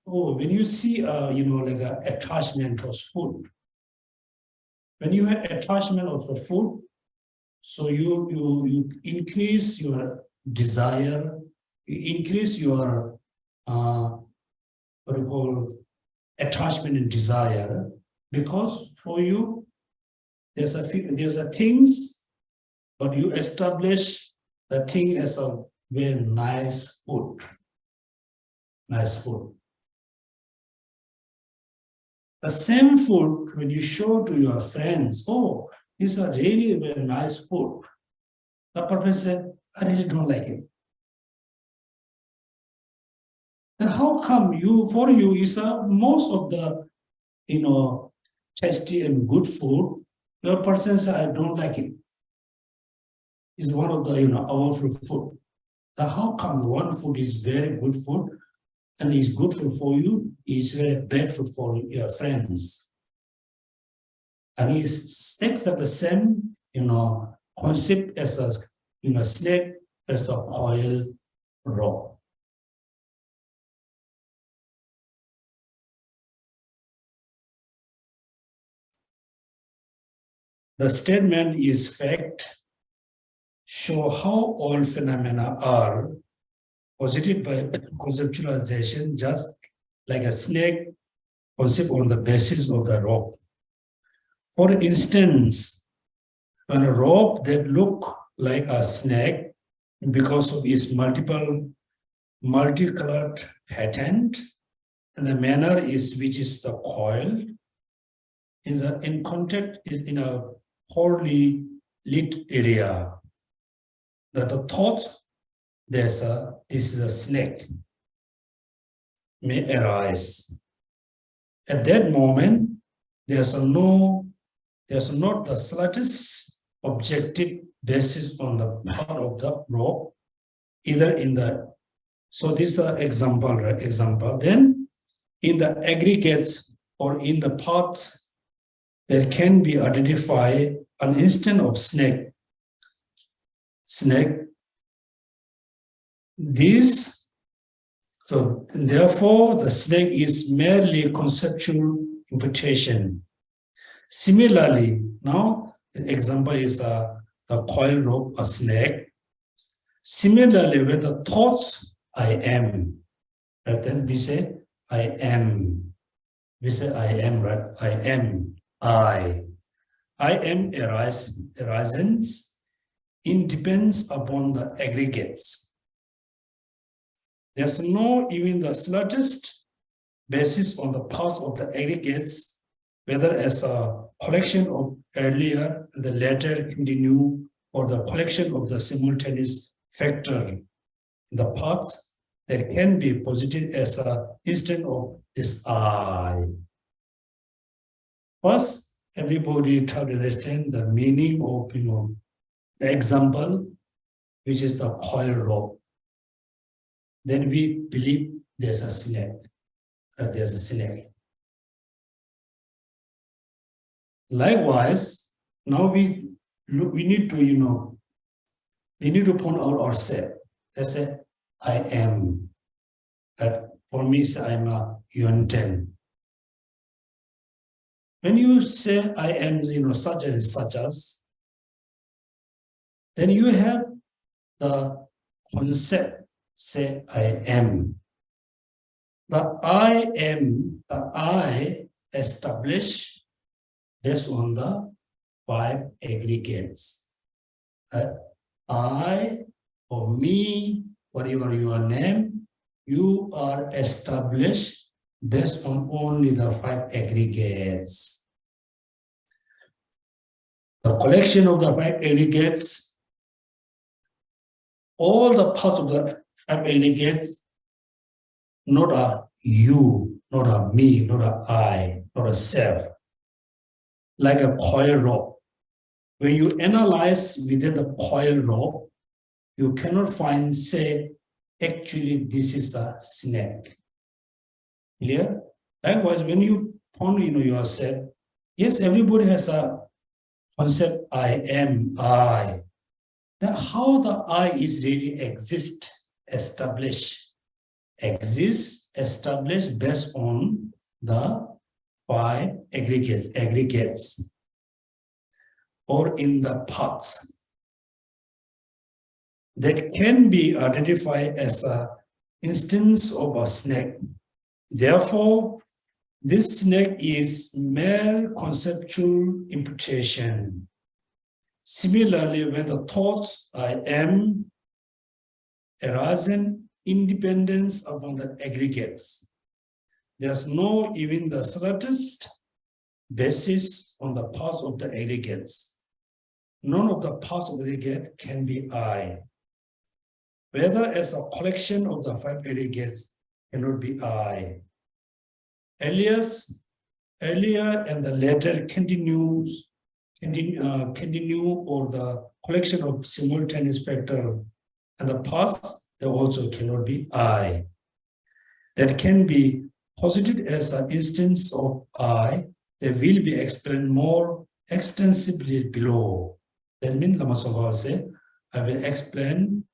Oh, when you see, like an attachment to food, when you have attachment of the food, so you increase your desire, you increase your what you call attachment and desire, because for you there's a things, but you establish the thing as a very nice food. Nice food. The same food, when you show to your friends, oh, these are really very nice food, the person said, I really don't like it. Then how come for you is most of the, tasty and good food, your person says, I don't like it. It's one of the, our food. Now how come one food is very good food and is good food for you, is very bad food for your friends? And it's exactly the same, concept as a, snake as the coil rope. The statement is fact, show how all phenomena are posited by conceptualization, just like a snake concept on the basis of the rope. For instance, when a rope that look like a snake because of its multicolored pattern and the manner which is the coil, in contact is in a poorly lit area. That the thought this is a snake may arise. At that moment, there's not the slightest objective basis on the part of the rope, either in the, so this is the example. Then in the aggregates or in the parts, there can be identified an instant of snake. So therefore the snake is merely conceptual imputation. Similarly, now the example is the coil rope, a snake. Similarly, with the thoughts, I am. Right? Then we say, I am. We say, I am, right? I am. I am arises. It depends upon the aggregates. There's no even the slightest basis on the parts of the aggregates, whether as a collection of earlier and the later continue, or the collection of the simultaneous factor in the parts that can be posited as an instant of this I. First, everybody try to understand the meaning of, the example, which is the coil rope. Then we believe there's a snake. There's a snake. Likewise, now we need to, we need to point out ourselves. Let's say, I am. For me, I'm a Yonten. When you say I am, such as, then you have the concept, say I am. The I am, the I established based on the 5 aggregates. I, or me, whatever your name, you are established based on only the 5 aggregates. The collection of the 5 aggregates, all the parts of the 5 aggregates, not a you, not a me, not a I, not a self, like a coil rope. When you analyze within the coil rope, you cannot find, say, actually this is a snake. Clear? Likewise, when you point, yourself, yes, everybody has a concept, I am, I. Now, how the I is really established based on the 5 aggregates, or in the parts that can be identified as an instance of a snake. Therefore, this snake is mere conceptual imputation. Similarly, when the thoughts I am arisen independence upon the aggregates, there's no even the slightest basis on the parts of the aggregates. None of the parts of the aggregate can be I. Whether as a collection of the 5 aggregates cannot be I. Earlier and the later continue, or the collection of simultaneous factor and the parts, they also cannot be I. That can be posited as an instance of I. They will be explained more extensively below. That means Lama Tsongkhapa said, I will explain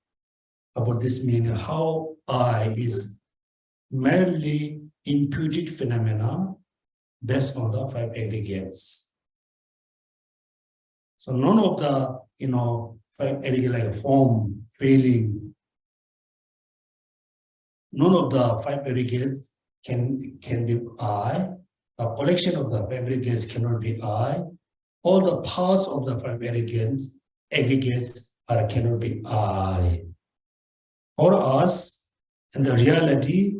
about this meaning, how I is merely imputed phenomena based on the 5 aggregates. So none of the 5 aggregates like form, feeling, none of the 5 aggregates can be I. The collection of the 5 aggregates cannot be I. All the parts of the 5 aggregates cannot be I. For us, in the reality,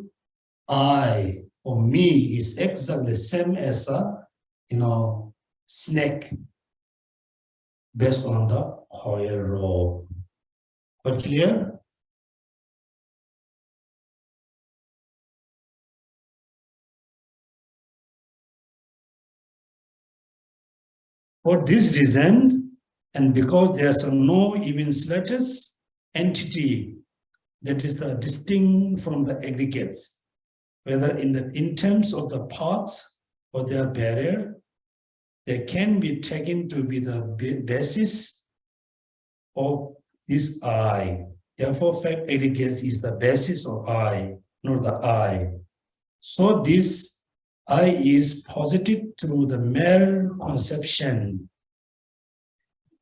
I or me is exactly the same as a snake based on the coil rope. Quite clear? For this reason, and because there's no even slightest entity that is distinct from the aggregates, whether in terms of the parts or their barrier, they can be taken to be the basis of this I. Therefore, 5 aggregates is the basis of I, not the I. So this I is posited through the mere conception.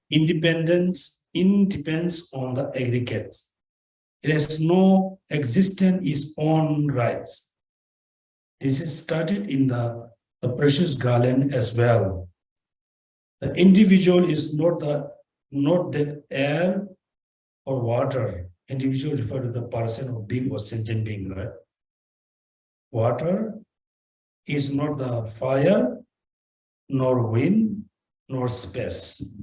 Independence depends on the aggregates. It has no existence its own rights. This is started in the precious garland as well. The individual is not the air or water. Individual refer to the person or being or sentient being, right? Water is not the fire, nor wind, nor space.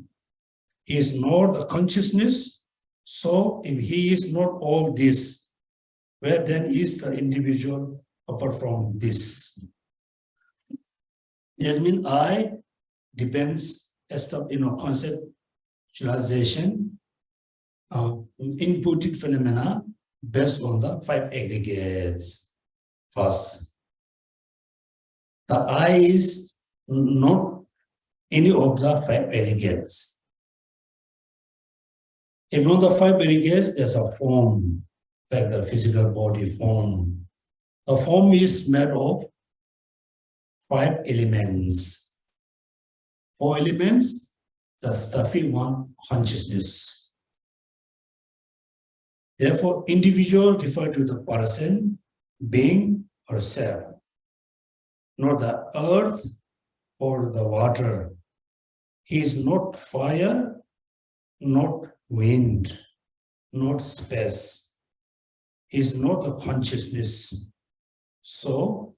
He is not the consciousness. So if he is not all this, where then is the individual apart from this? That means I depends conceptualization, inputted phenomena based on the 5 aggregates. First, the I is not any of the 5 aggregates. If not the 5 aggregates, there's a form, like the physical body form. The form is made of 5 elements. 4 elements, the fifth one, consciousness. Therefore, individual refer to the person, being, or self, not the earth or the water. He is not fire, not wind, not space. He is not the consciousness. So,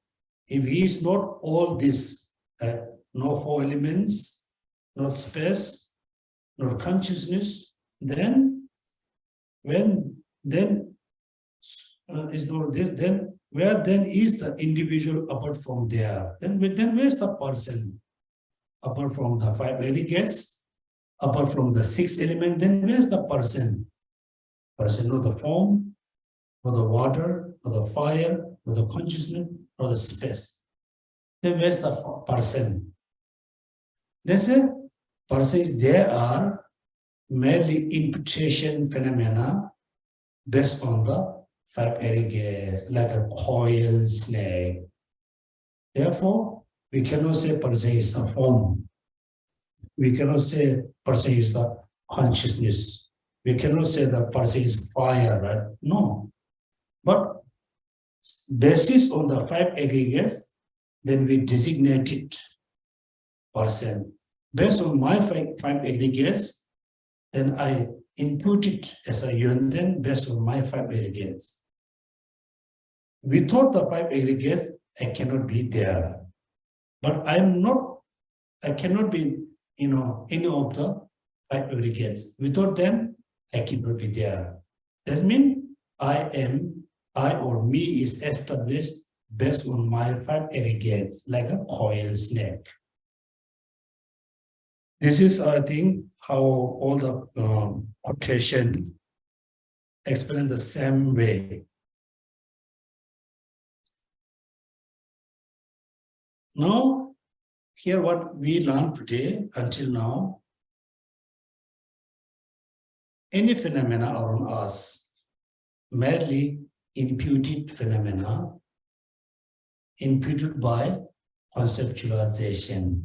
if he is not all this, no 4 elements, not space, not consciousness, then is not this, then where then is the individual apart from there? Then where's the person? Apart from the 5 aggregates, apart from the 6 elements, then where's the person? Person, not the form, or the water, or the fire, or the consciousness, or the space. Then where's the person? They say persons, there are merely imputation phenomena based on the 5 aggregates, like a coil snake. Therefore, we cannot say person is the form. We cannot say person is the consciousness. We cannot say the person is fire, right? No. But basis on the 5 aggregates, then we designate it person. Based on my 5 aggregates, then I input it as a Yonten based on my 5 aggregates. Without the 5 aggregates, I cannot be there. But I cannot be, any of the 5 aggregates. Without them, I cannot be there. That means I or me is established based on my 5 aggregates, like a coil snake. This is, I think, how all the quotation explain the same way. Now, here what we learned today until now, any phenomena around us, merely imputed phenomena, imputed by conceptualization.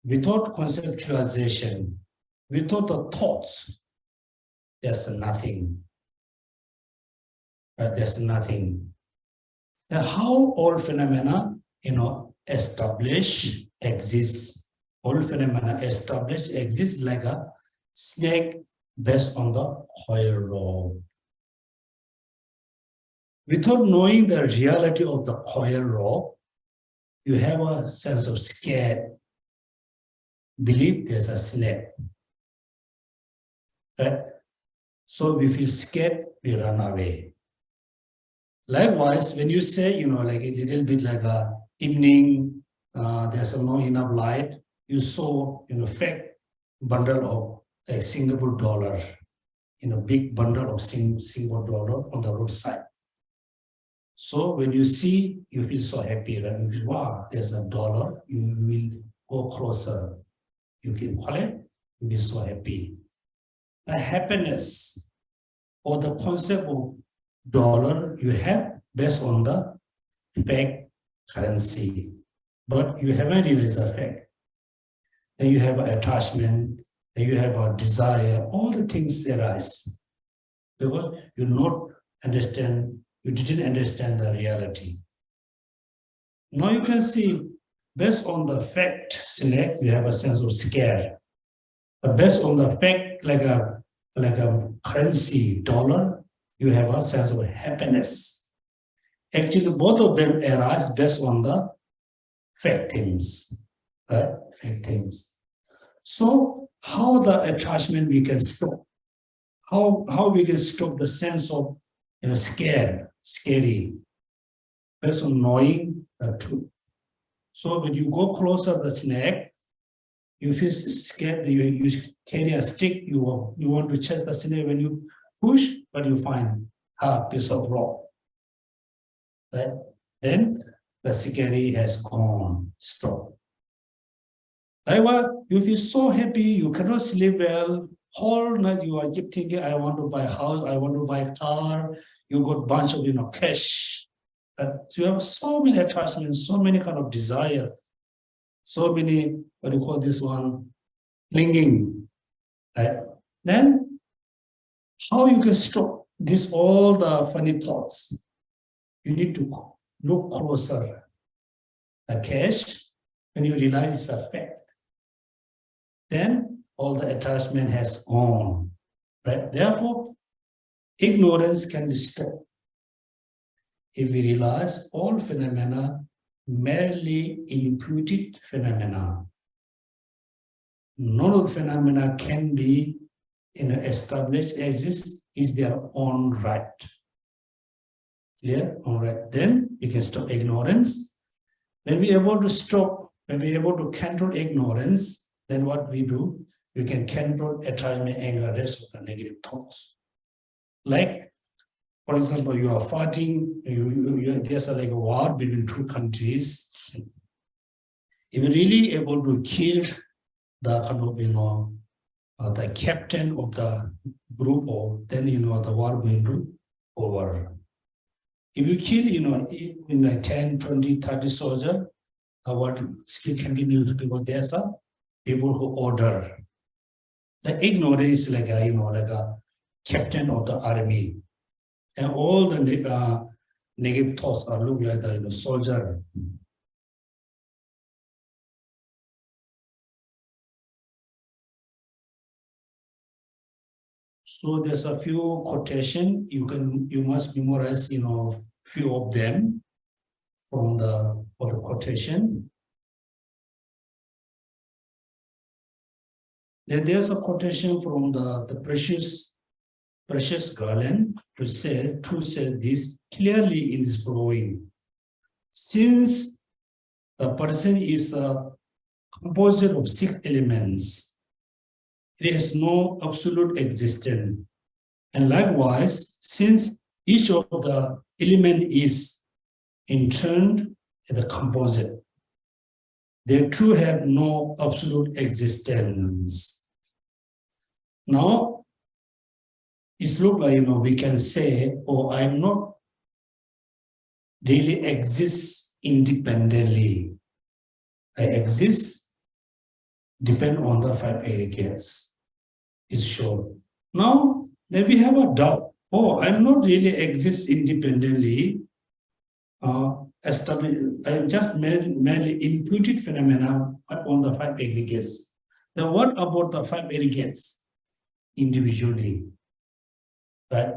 Without conceptualization, without the thoughts, there's nothing. There's nothing. Now, how all phenomena, establish, exist. All phenomena establish, exist like a snake based on the coil rope. Without knowing the reality of the coil rope, you have a sense of scared. Believe there's a snake. Right? So we feel scared, we run away. Likewise, when you say, like a little bit like a evening, there's no enough light, you saw, fake bundle of like Singapore dollar, big bundle of Singapore dollar on the roadside. So when you see, you feel so happy, right? Wow, there's a dollar, you will go closer. You can collect, you'll be so happy. The happiness or the concept of dollar you have based on the fake currency, but you haven't realized the fact. Then you have an attachment, then you have a desire, all the things arise because you didn't understand the reality. Now you can see, based on the fact snake, you have a sense of scare. But based on the fact, like a currency dollar, you have a sense of happiness. Actually, both of them arise based on the fact things, right? Fact things. So how the attachment we can stop? How we can stop the sense of scary, based on knowing the truth. So when you go closer to the snake, you feel scared. You carry a stick. You want to check the snake. When you push, but you find a piece of rock. Right? Then the scary has gone. Stop. Likewise, you feel so happy. You cannot sleep well. Whole night you are keep thinking, I want to buy a house. I want to buy a car. You got a bunch of cash. So you have so many attachments, so many kind of desire, so many, what do you call this one, clinging, right? Then how you can stop this, all the funny thoughts? You need to look closer. The cash, when you realize it's a fact, then all the attachment has gone, right? Therefore, ignorance can be stopped if we realize all phenomena merely imputed phenomena. None of the phenomena can be established, exist, is their own right. Clear? All right. Then we can stop ignorance. When we are able to stop, when we are able to control ignorance, then what we do, we can control attachment, anger, rest of the negative thoughts. Like, for example, you are fighting, there's like a war between two countries. If you're really able to kill the kind of, the captain of the group, or then the war going to over. If you kill, in like 10, 20, 30 soldiers, the war still continues because there's a people who order. The ignorance is like a captain of the army. And all the negative thoughts are look like the soldier. So there's a few quotation you must memorize few of them from the quotation. Then there's a quotation from the precious garland to say this clearly in this flowing. Since the person is composed of 6 elements, it has no absolute existence. And likewise, since each of the element is in turn the composite, they too have no absolute existence. Now, it looks like we can say, oh, I'm not really exist independently. I exist depend on the 5 aggregates. Is sure. Now, then we have a doubt. Oh, I'm not really exist independently. I'm just merely imputed phenomena on the 5 aggregates. Then what about the 5 aggregates individually? Right?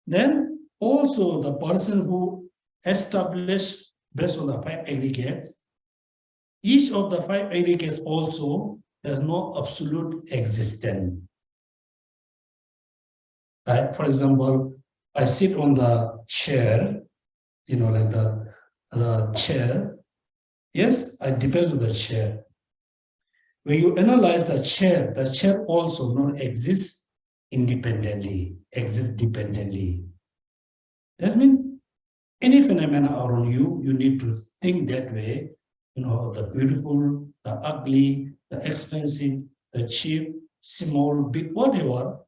Then also the person who established based on the 5 aggregates, each of the 5 aggregates also has no absolute existence. Right? For example, I sit on the chair, like the chair. Yes, I depend on the chair. When you analyze the chair also not exists independently, exists dependently. That means any phenomena around you, you need to think that way. The beautiful, the ugly, the expensive, the cheap, small, big, whatever.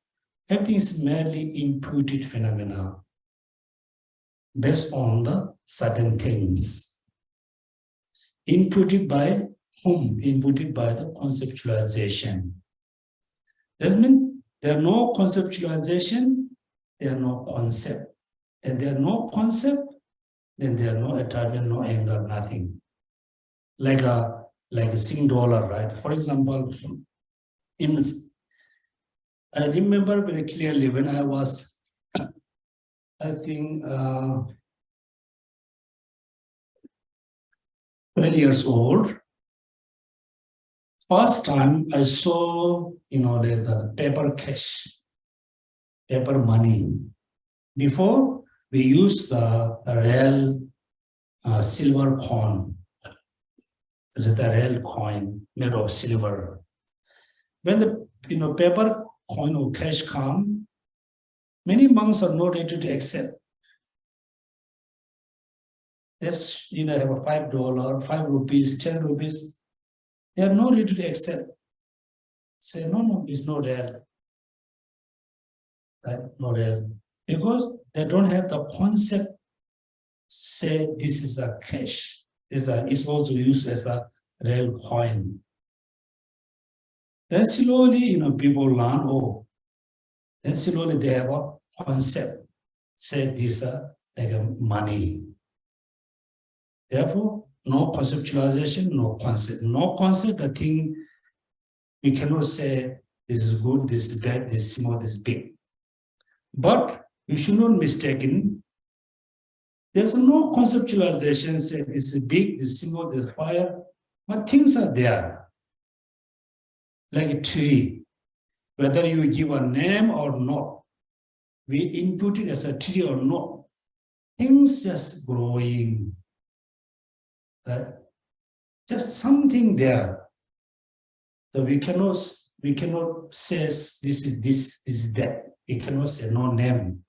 Everything is merely imputed phenomena based on the certain things. Inputted by whom? Inputted by the conceptualization. That means there are no conceptualization, there are no concept. And there are no concept, then there are no attachment, no anger, nothing. Like a $6, right? For example, I remember very clearly when I was, I think, 12 years old. First time I saw, like the paper cash, paper money. Before we used the real silver coin, the real coin made of silver. When the paper coin or cash come, many monks are not ready to accept. Yes, have a $5, 5 rupees, 10 rupees. They are not ready to accept. Say, no, it's not real. Right? Not real. Because they don't have the concept, say this is a cash. It's also used as a real coin. Then slowly, people learn, then slowly they have a concept, say this is like a money. Therefore, no conceptualization, no concept. No concept, the thing, we cannot say this is good, this is bad, this is small, this is big. But you should not mistaken. There's no conceptualization, say this is big, this is small, this is fire, but things are there. Like a tree, whether you give a name or not, we input it as a tree or not, things just growing. Right? Just something there. So we cannot say this is that. We cannot say no name.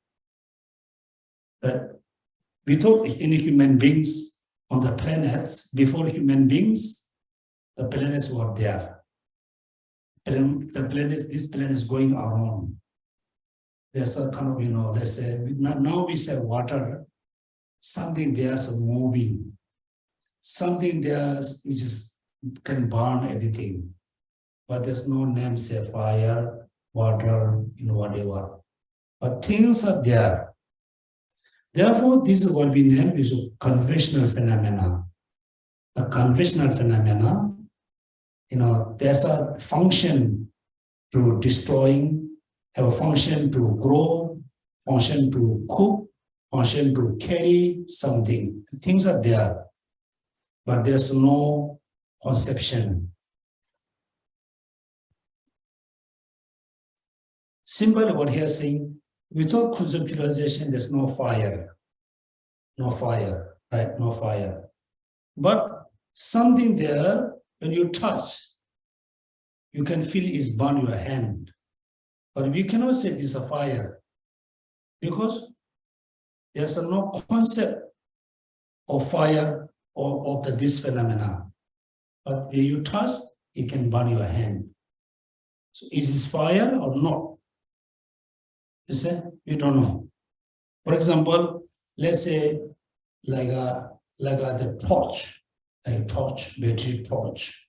We thought in human beings on the planets, before human beings, the planets were there. This planet is going around. There's a kind of, let's say, now we say water, something there's moving. Something there which can burn everything. But there's no name, say fire, water, whatever. But things are there. Therefore, this is what we name is conventional phenomena. The conventional phenomena, there's a function to destroying, have a function to grow, function to cook, function to carry something. Things are there. But there's no conception. Simple what he is saying, without conceptualization, there's no fire. No fire, right? No fire. But something there, when you touch, you can feel it's burn your hand. But we cannot say it's a fire because there's no concept of fire or of this phenomena. But when you touch, it can burn your hand. So is this fire or not? You say, we don't know. For example, let's say like the torch, like torch, battery torch.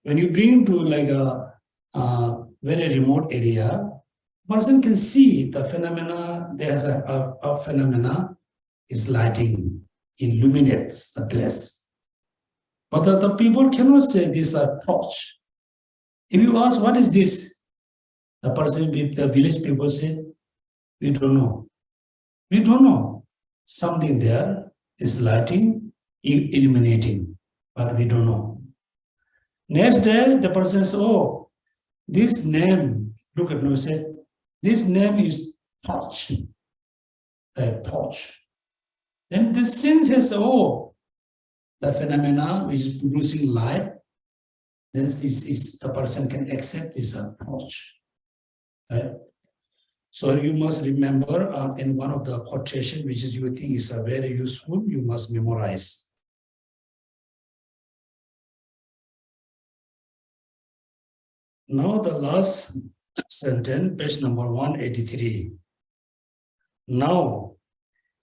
When you bring to like a very remote area, person can see the phenomena. There's a phenomena is lighting, illuminates the place. But the people cannot say this is a torch. If you ask, what is this? The person, the village people say, we don't know. We don't know. Something there is lighting, illuminating, but we don't know. Next day, the person says, oh, this name, look at me, say, this name is torch. Torch. Then the sense says, oh, the phenomena which is producing light, then the person can accept this torch. Right? So you must remember in one of the quotation, which is you think is very useful, you must memorize. Now the last sentence, page number 183. Now,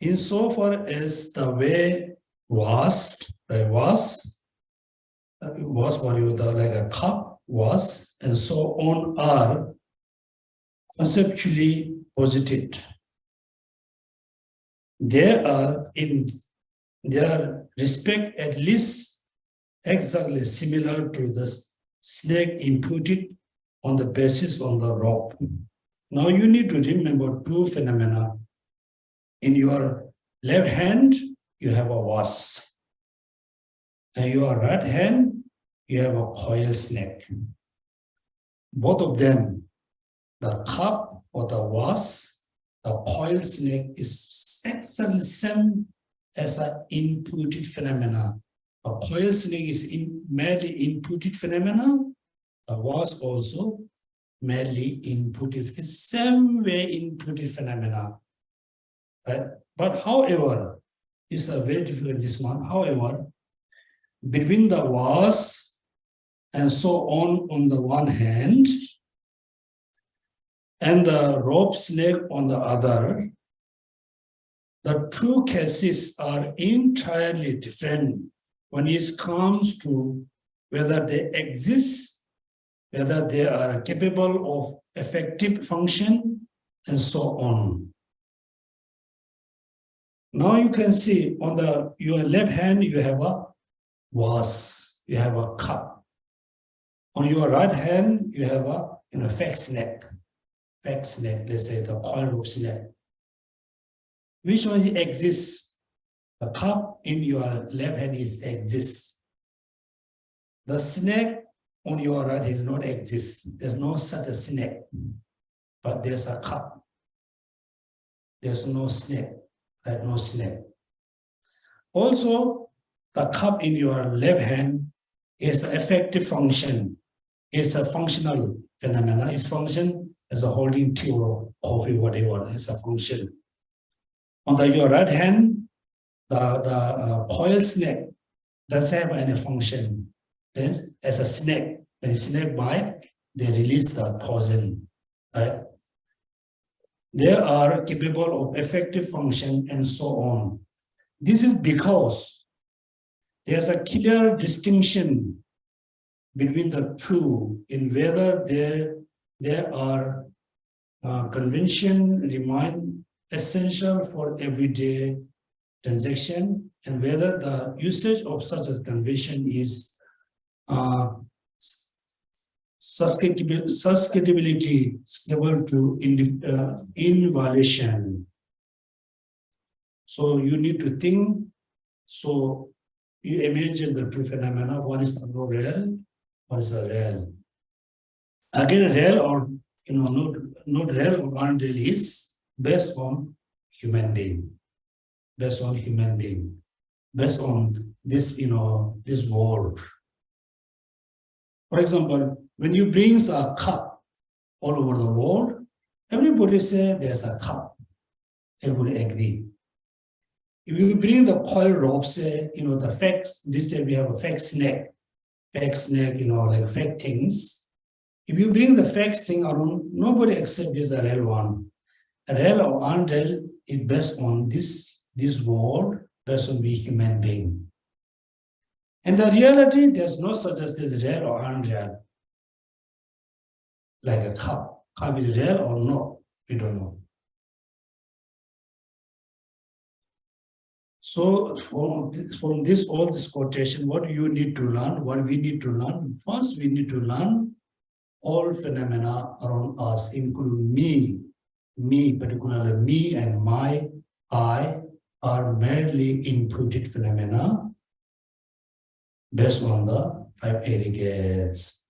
insofar as the way was what you like a cup was, and so on are conceptually posited. They are in their respect at least exactly similar to the snake imputed on the basis on the rope. Now you need to remember two phenomena. In your left hand, you have a vase. and your right hand, you have a coil snake. Both of them, the cup or the vase, the coil snake is exactly the same as an intuitive phenomena. A coil snake is merely intuitive phenomena. A vase also merely intuitive. It's same way intuitive phenomena. Right? But however, it's a very difficult this one. However, between the vase and so on the one hand, and the rope snake on the other, the two cases are entirely different when it comes to whether they exist, whether they are capable of effective function, and so on. Now you can see on your left hand, you have a vase, you have a cup. On your right hand, you have a fake snake. Fake snake, let's say the coil rope snake. Which one exists? The cup in your left hand exists. The snake on your right hand does not exist. There's no such a snake, but there's a cup. There's no snake, right? No snake. Also, the cup in your left hand is an effective function. It's a functional phenomenon. Its function as a holding tea or coffee, whatever, it's a function. On your right hand, the coil snake doesn't have any function. Then, as a snake, when a snake bite, they release the poison. Right? They are capable of effective function and so on. This is because there's a clear distinction between the two in whether there are convention remain essential for everyday transaction and whether the usage of such a convention is susceptibility to invalidation. So you need to think. So you imagine the two phenomena. One is the no real, one is the real. Again, real or not real or unreal is based on human being. Based on human being. Based on this, this world. For example, when you bring a cup all over the world, everybody say there's a cup. Everybody agree. If you bring the coil rope, say, the facts, this day we have a fake snake, like fake things. If you bring the fake thing around, nobody accepts this a real one. A real or unreal is based on this world, based on the human being. And the reality, there's no such as this real or unreal. Like a cup. Cup is real or not, we don't know. So from all this quotation, what you need to learn, what we need to learn, first we need to learn all phenomena around us, including me, particularly me and my, I, are merely inputted phenomena based on the 5 aggregates.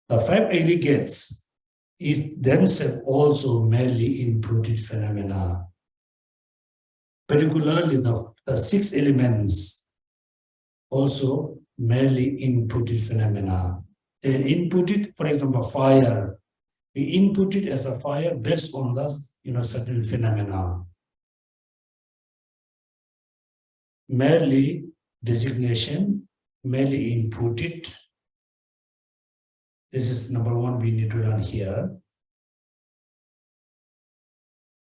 The 5 aggregates is themselves also merely inputted phenomena. Particularly the 6 elements also merely inputted phenomena. They inputted, for example, fire. We input it as a fire based on the certain phenomena. Merely designation, merely inputted. This is number one we need to learn here.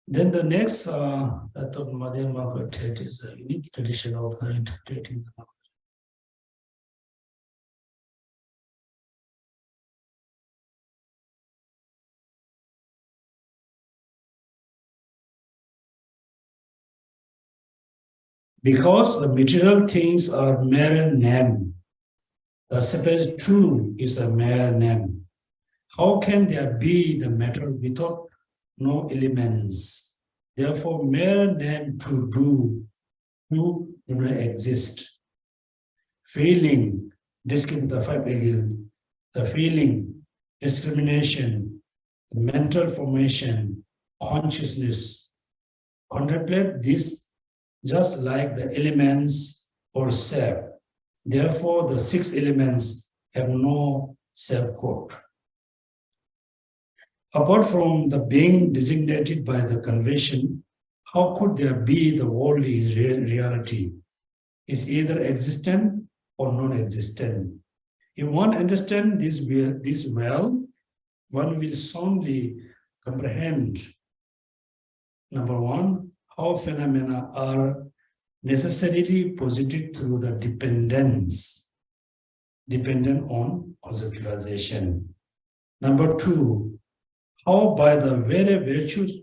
Then the next, I thought Madhya Margaret is a unique tradition of interpreting the Margaret. Because the material things are mere name, the separate truth is a mere name. How can there be the matter without no elements? Therefore, mere name to do exist. feeling, the feeling, discrimination, mental formation, consciousness. Contemplate this just like the elements or self. Therefore, the 6 elements have no self-code. Apart from the being designated by the convention, how could there be the world is reality? It's either existent or non-existent. If one understands this well, one will soundly comprehend, number 1, how phenomena are necessarily posited through the dependent on conceptualization. Number 2, how by the very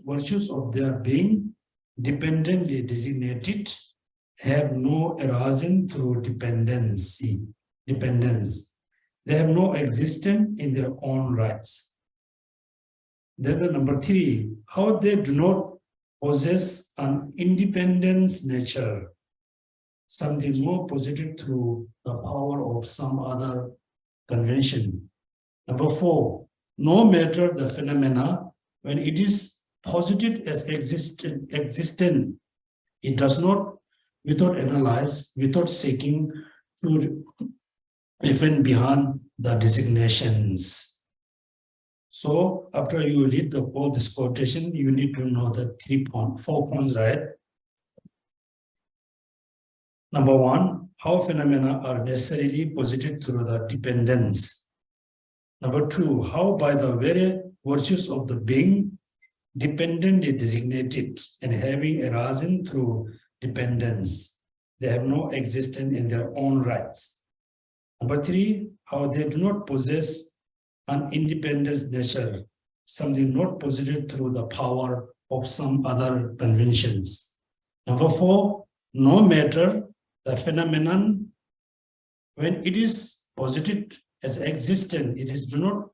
virtues of their being dependently designated have no arisen through dependence. They have no existence in their own rights. Then the number 3, how they do not possess an independent nature, something more posited through the power of some other convention. Number 4, no matter the phenomena, when it is posited as existent, it does not, without analyze, without seeking to defend beyond the designations. So after you read all this quotation, you need to know the 4 points, right? Number 1, how phenomena are necessarily posited through the dependence. Number 2, how by the very virtues of the being dependently designated and having arisen through dependence, they have no existence in their own rights. Number 3, how they do not possess an independent nature, something not posited through the power of some other conventions. Number 4, no matter the phenomenon, when it is posited as existent, it is do not,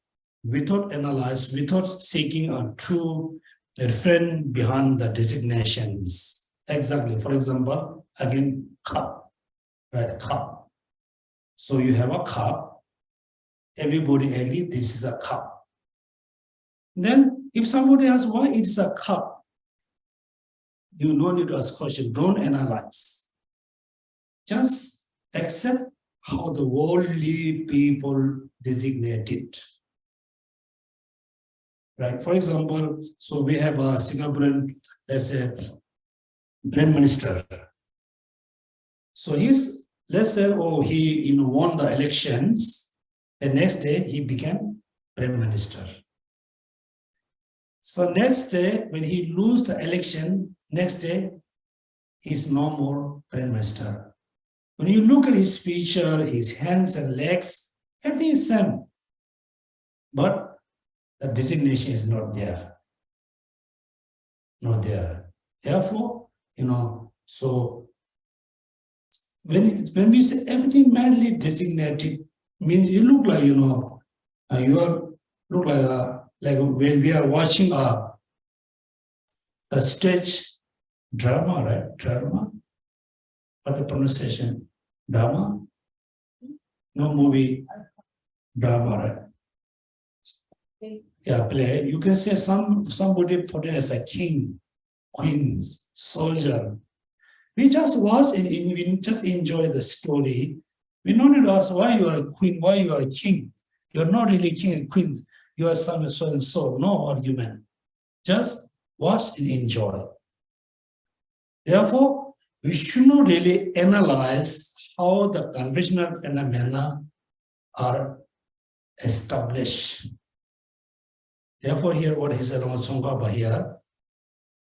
without analyze, without seeking a true reference behind the designations. Exactly. For example, again, cup, right? Cup. So you have a cup. Everybody agree this is a cup. Then if somebody asks why it's a cup, you don't need to ask question, don't analyze. Just accept how the worldly people designate it. Right? For example, so we have a Singaporean, let's say, Prime Minister. So he's, let's say, he won the elections. The next day, he became Prime Minister. So next day, when he lose the election, next day, he's no more Prime Minister. When you look at his feature, his hands and legs, everything is same. But the designation is not there. Not there. Therefore, so when we say everything madly designated, means you look like, you look like when we are watching a stage drama, right? Drama? What the pronunciation? Drama? No movie, drama, right? Yeah, play. You can say somebody put it as a king, queens, soldier. We just watch and we just enjoy the story. We don't need to ask why you are a queen, why you are a king. You're not really king and queen. You are some so and so. No argument. Just watch and enjoy. Therefore, we should not really analyze how the conventional phenomena are established. Therefore, here what he said about Tsongkhapa here,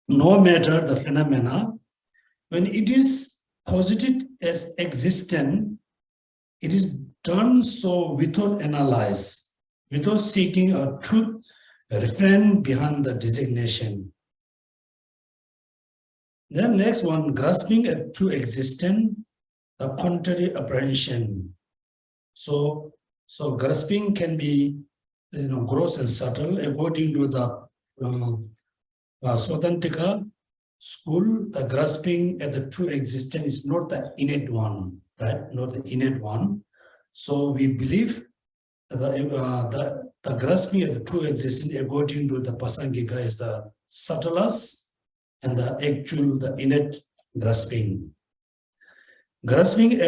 no matter the phenomena, when it is posited as existent, it is done so without analyze, without seeking a truth, a reference behind the designation. Then next one, grasping a true existence, a contrary apprehension. So grasping can be, gross and subtle. According to the Swatantika school, the grasping at the true existence is not the innate one. right? Not the innate one. So we believe the grasping of the true existence according to the Pasangika is the subtlest and the actual, the innate grasping. Grasping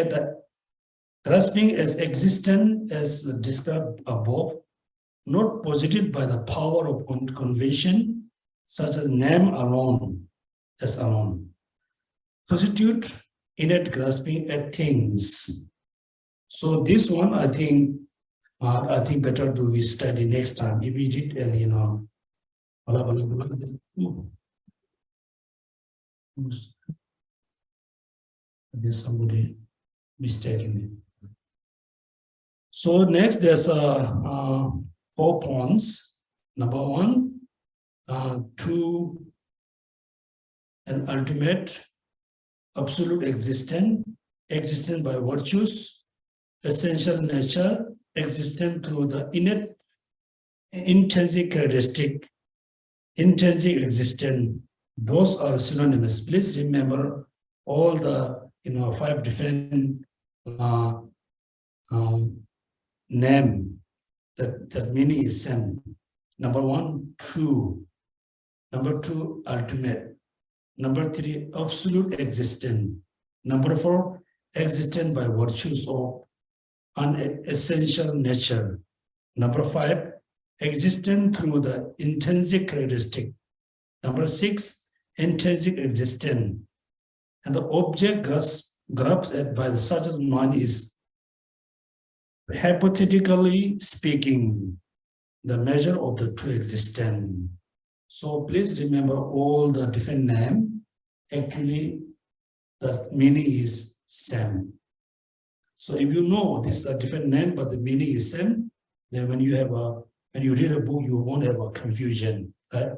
as existent as described above, not posited by the power of convention, such as name alone, as alone. Constitute innate grasping at things. So this one, I think better to we study next time. If we did, there's somebody mistaken. So next, there's 4 points. Number 1, to an ultimate, absolute existence by virtues, essential nature, existent through the innate, intrinsic characteristic, intrinsic existence. Those are synonymous. Please remember all the 5 different name that meaning is same. Number 1, true. Number 2, ultimate. Number 3, absolute existence. Number 4, existence by virtues of an essential nature. Number 5, existence through the intrinsic characteristic. Number 6, intrinsic existence. And the object grasped by the subject mind is, hypothetically speaking, the measure of the true existence. So please remember all the different names. Actually, the meaning is same. So if you know this is a different name, but the meaning is same, then when you read a book, you won't have a confusion, right?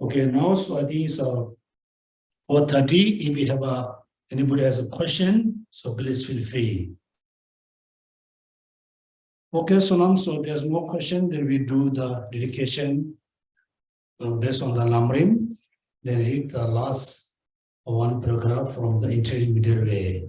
Okay, now so I think it's 4:30. If we have anybody has a question, so please feel free. Okay, so now so there's no question. Then we do the dedication based on the Lamrim. Then read the last one paragraph from the intermediate way.